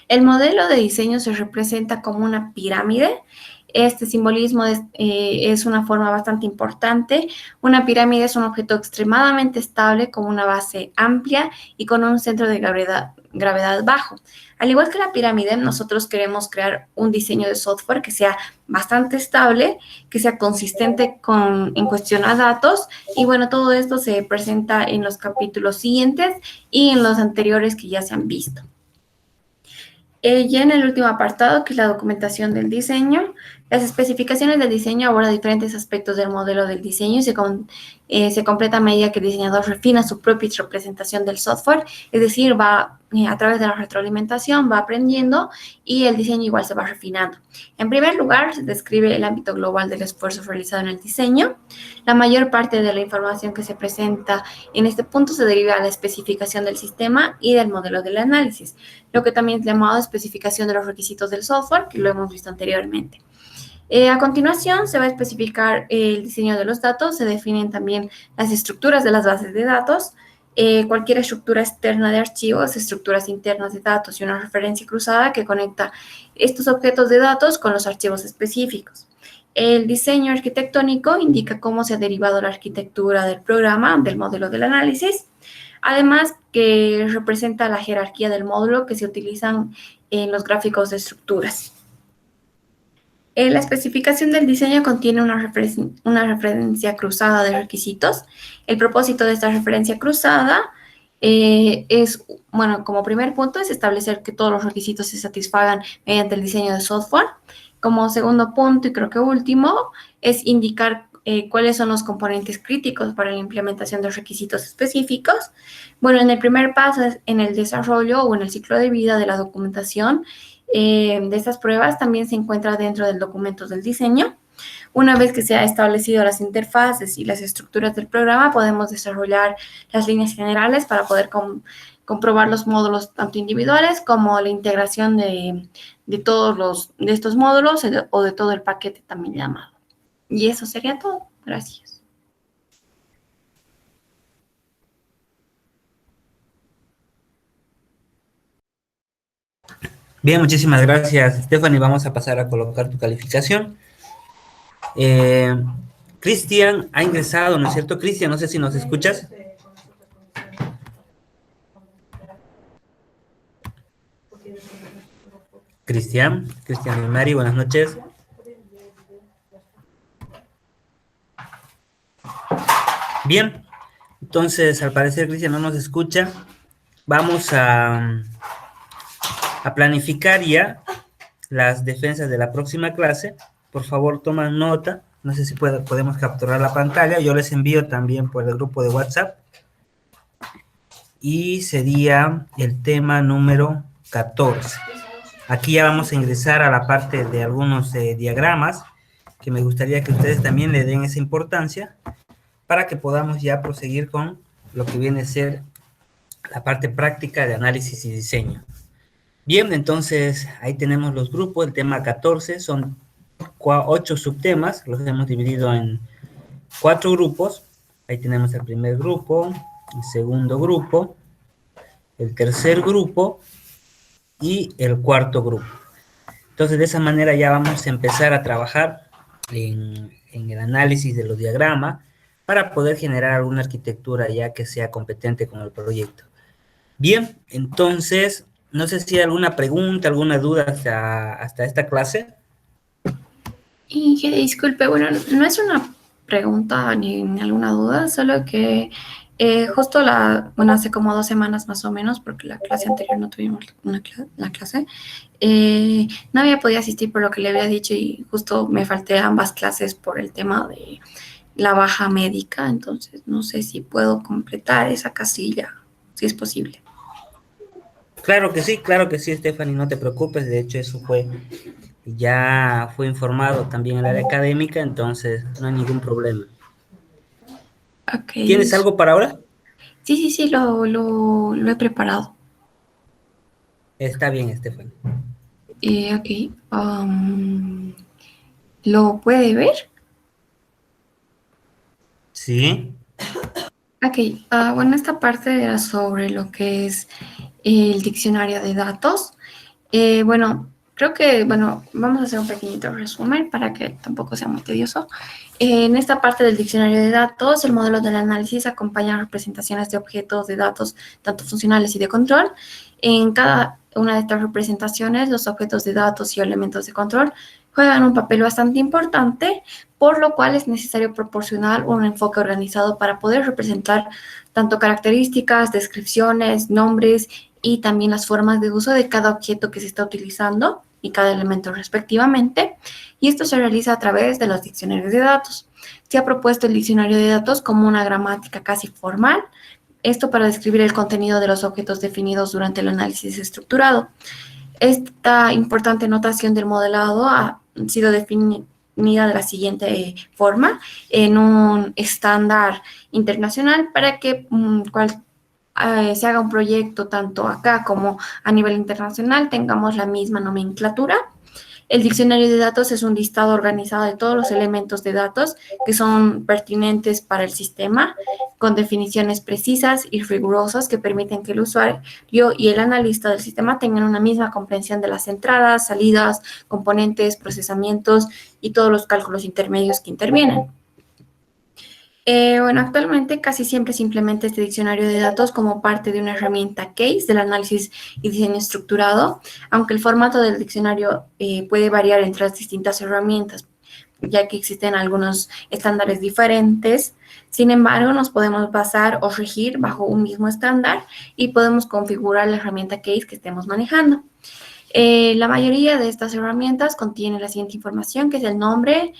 El modelo de diseño se representa como una pirámide. Este simbolismo es una forma bastante importante. Una pirámide es un objeto extremadamente estable con una base amplia y con un centro de gravedad bajo. Al igual que la pirámide, nosotros queremos crear un diseño de software que sea bastante estable, que sea consistente en cuestión a datos. Y bueno, todo esto se presenta en los capítulos siguientes y en los anteriores que ya se han visto. Ya en el último apartado, que es la documentación del diseño, las especificaciones del diseño abordan diferentes aspectos del modelo del diseño y se completa a medida que el diseñador refina su propia representación del software, es decir, va a través de la retroalimentación, va aprendiendo y el diseño igual se va refinando. En primer lugar, se describe el ámbito global del esfuerzo realizado en el diseño. La mayor parte de la información que se presenta en este punto se deriva de la especificación del sistema y del modelo del análisis, lo que también es llamado especificación de los requisitos del software, que lo hemos visto anteriormente. A continuación, se va a especificar el diseño de los datos, se definen también las estructuras de las bases de datos, cualquier estructura externa de archivos, estructuras internas de datos y una referencia cruzada que conecta estos objetos de datos con los archivos específicos. El diseño arquitectónico indica cómo se ha derivado la arquitectura del programa, del modelo del análisis, además que representa la jerarquía del módulo que se utilizan en los gráficos de estructuras. La especificación del diseño contiene una referencia cruzada de requisitos. El propósito de esta referencia cruzada como primer punto es establecer que todos los requisitos se satisfagan mediante el diseño de software. Como segundo punto, y creo que último, es indicar cuáles son los componentes críticos para la implementación de requisitos específicos. Bueno, en el primer paso es en el desarrollo o en el ciclo de vida de la documentación de estas pruebas también se encuentra dentro del documento del diseño. Una vez que se han establecido las interfaces y las estructuras del programa, podemos desarrollar las líneas generales para poder comprobar los módulos tanto individuales como la integración de estos módulos o de todo el paquete también llamado. Y eso sería todo. Gracias. Bien, muchísimas gracias, Stephanie. Vamos a pasar a colocar tu calificación. Cristian ha ingresado, ¿no es cierto? Cristian, no sé si nos escuchas. Cristian y Mari, buenas noches. Bien, entonces al parecer Cristian no nos escucha. Vamos a planificar ya las defensas de la próxima clase. Por favor, toman nota. No sé si podemos capturar la pantalla. Yo les envío también por el grupo de WhatsApp. Y sería el tema número 14. Aquí ya vamos a ingresar a la parte de algunos diagramas que me gustaría que ustedes también le den esa importancia para que podamos ya proseguir con lo que viene a ser la parte práctica de análisis y diseño. Bien, entonces ahí tenemos los grupos. El tema 14 son 8 subtemas, los hemos dividido en 4 grupos. Ahí tenemos el primer grupo, el segundo grupo, el tercer grupo y el cuarto grupo. Entonces, de esa manera ya vamos a empezar a trabajar en el análisis de los diagramas para poder generar alguna arquitectura ya que sea competente con el proyecto. Bien, entonces, no sé si hay alguna pregunta, alguna duda hasta esta clase. Y que disculpe, bueno, no es una pregunta ni alguna duda, solo que justo hace como 2 semanas más o menos, porque la clase anterior no tuvimos la clase, no había podido asistir por lo que le había dicho y justo me falté ambas clases por el tema de la baja médica, entonces no sé si puedo completar esa casilla, si es posible. Claro que sí, Stephanie, no te preocupes, de hecho eso ya fue informado también en el área académica, entonces no hay ningún problema. Okay. ¿Tienes algo para ahora? Sí, lo he preparado. Está bien, Stephanie. Ok, ¿lo puede ver? Sí. Ok, bueno, esta parte era sobre lo que es el diccionario de datos. Bueno, creo que, vamos a hacer un pequeñito resumen para que tampoco sea muy tedioso. En esta parte del diccionario de datos, el modelo del análisis acompaña representaciones de objetos de datos, tanto funcionales y de control. En cada una de estas representaciones, los objetos de datos y elementos de control juegan un papel bastante importante, por lo cual es necesario proporcionar un enfoque organizado para poder representar tanto características, descripciones, nombres y también las formas de uso de cada objeto que se está utilizando y cada elemento respectivamente. Y esto se realiza a través de los diccionarios de datos. Se ha propuesto el diccionario de datos como una gramática casi formal, esto para describir el contenido de los objetos definidos durante el análisis estructurado. Esta importante notación del modelado ha sido definida de la siguiente forma en un estándar internacional para que se haga un proyecto tanto acá como a nivel internacional tengamos la misma nomenclatura. El diccionario de datos es un listado organizado de todos los elementos de datos que son pertinentes para el sistema, con definiciones precisas y rigurosas que permiten que el usuario y el analista del sistema tengan una misma comprensión de las entradas, salidas, componentes, procesamientos y todos los cálculos intermedios que intervienen. Actualmente casi siempre se implementa este diccionario de datos como parte de una herramienta case del análisis y diseño estructurado, aunque el formato del diccionario puede variar entre las distintas herramientas, ya que existen algunos estándares diferentes. Sin embargo, nos podemos basar o regir bajo un mismo estándar y podemos configurar la herramienta case que estemos manejando. La mayoría de estas herramientas contienen la siguiente información, que es el nombre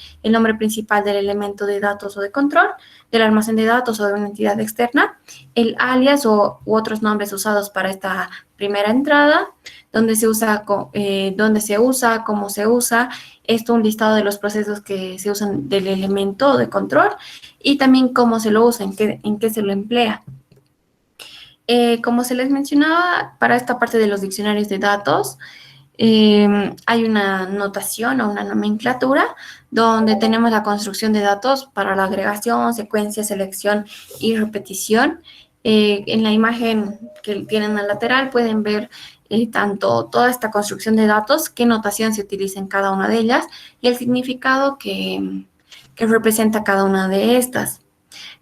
principal del elemento de datos o de control, del almacén de datos o de una entidad externa, el alias u otros nombres usados para esta primera entrada, dónde se usa, cómo se usa, esto un listado de los procesos que se usan del elemento de control y también cómo se lo usa, en qué se lo emplea. Como se les mencionaba, para esta parte de los diccionarios de datos, hay una notación o una nomenclatura donde tenemos la construcción de datos para la agregación, secuencia, selección y repetición. En la imagen que tienen al lateral pueden ver tanto toda esta construcción de datos, qué notación se utiliza en cada una de ellas y el significado que que representa cada una de estas.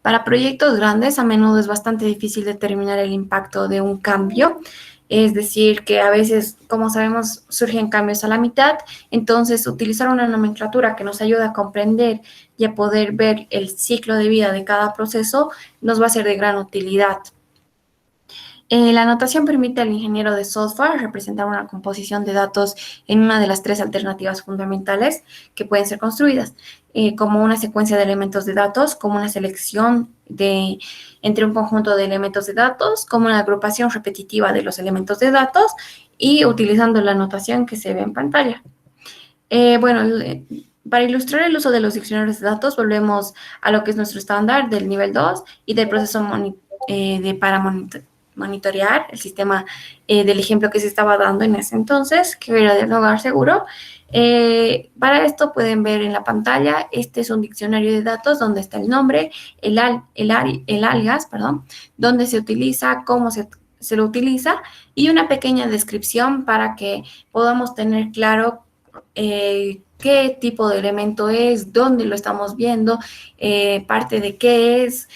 Para proyectos grandes, a menudo es bastante difícil determinar el impacto de un cambio. Es decir, que a veces, como sabemos, surgen cambios a la mitad. Entonces, utilizar una nomenclatura que nos ayude a comprender y a poder ver el ciclo de vida de cada proceso nos va a ser de gran utilidad. La notación permite al ingeniero de software representar una composición de datos en una de las 3 alternativas fundamentales que pueden ser construidas, como una secuencia de elementos de datos, como una selección entre un conjunto de elementos de datos, como una agrupación repetitiva de los elementos de datos y utilizando la notación que se ve en pantalla. Para ilustrar el uso de los diccionarios de datos, volvemos a lo que es nuestro estándar del nivel 2 y del proceso para monitorear el sistema del ejemplo que se estaba dando en ese entonces, que era del hogar seguro. Para esto pueden ver en la pantalla, este es un diccionario de datos donde está el nombre, el alias, donde se utiliza, cómo se lo utiliza y una pequeña descripción para que podamos tener claro qué tipo de elemento es, dónde lo estamos viendo, parte de qué es,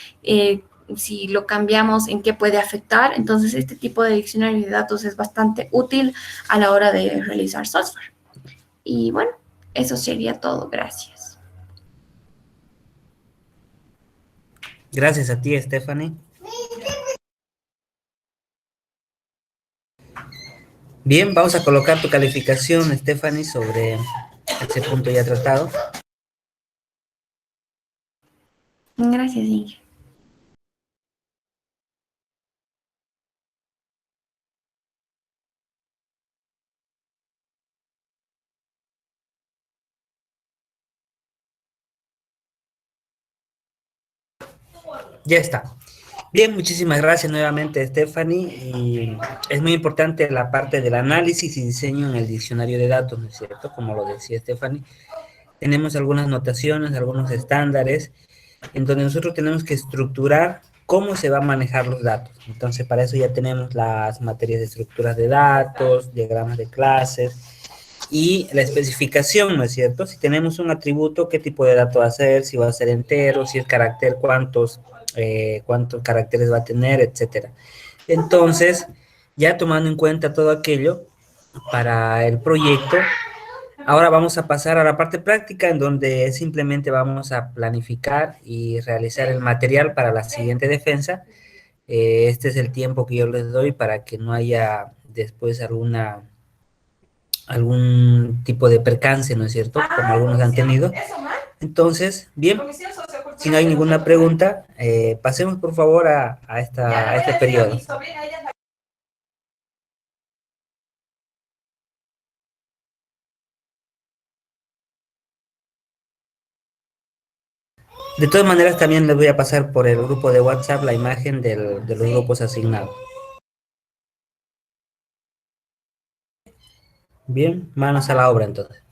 si lo cambiamos, en qué puede afectar. Entonces, este tipo de diccionario de datos es bastante útil a la hora de realizar software. Y bueno, eso sería todo. Gracias. Gracias a ti, Stephanie. Bien, vamos a colocar tu calificación, Stephanie, sobre ese punto ya tratado. Gracias, Inge. Ya está. Bien, muchísimas gracias nuevamente, Stephanie. Y es muy importante la parte del análisis y diseño en el diccionario de datos, ¿no es cierto? Como lo decía Stephanie. Tenemos algunas notaciones, algunos estándares, en donde nosotros tenemos que estructurar cómo se van a manejar los datos. Entonces, para eso ya tenemos las materias de estructuras de datos, diagramas de clases y la especificación, ¿no es cierto? Si tenemos un atributo, qué tipo de dato va a ser, si va a ser entero, si es carácter, cuántos caracteres va a tener, etcétera. Entonces, ya tomando en cuenta todo aquello para el proyecto, ahora vamos a pasar a la parte práctica en donde simplemente vamos a planificar y realizar el material para la siguiente defensa. Este es el tiempo que yo les doy para que no haya después algún tipo de percance, ¿no es cierto? Como algunos han tenido. Entonces, bien, si no hay ninguna pregunta, pasemos por favor a este periodo. De todas maneras, también les voy a pasar por el grupo de WhatsApp la imagen de los grupos asignados. Bien, manos a la obra entonces.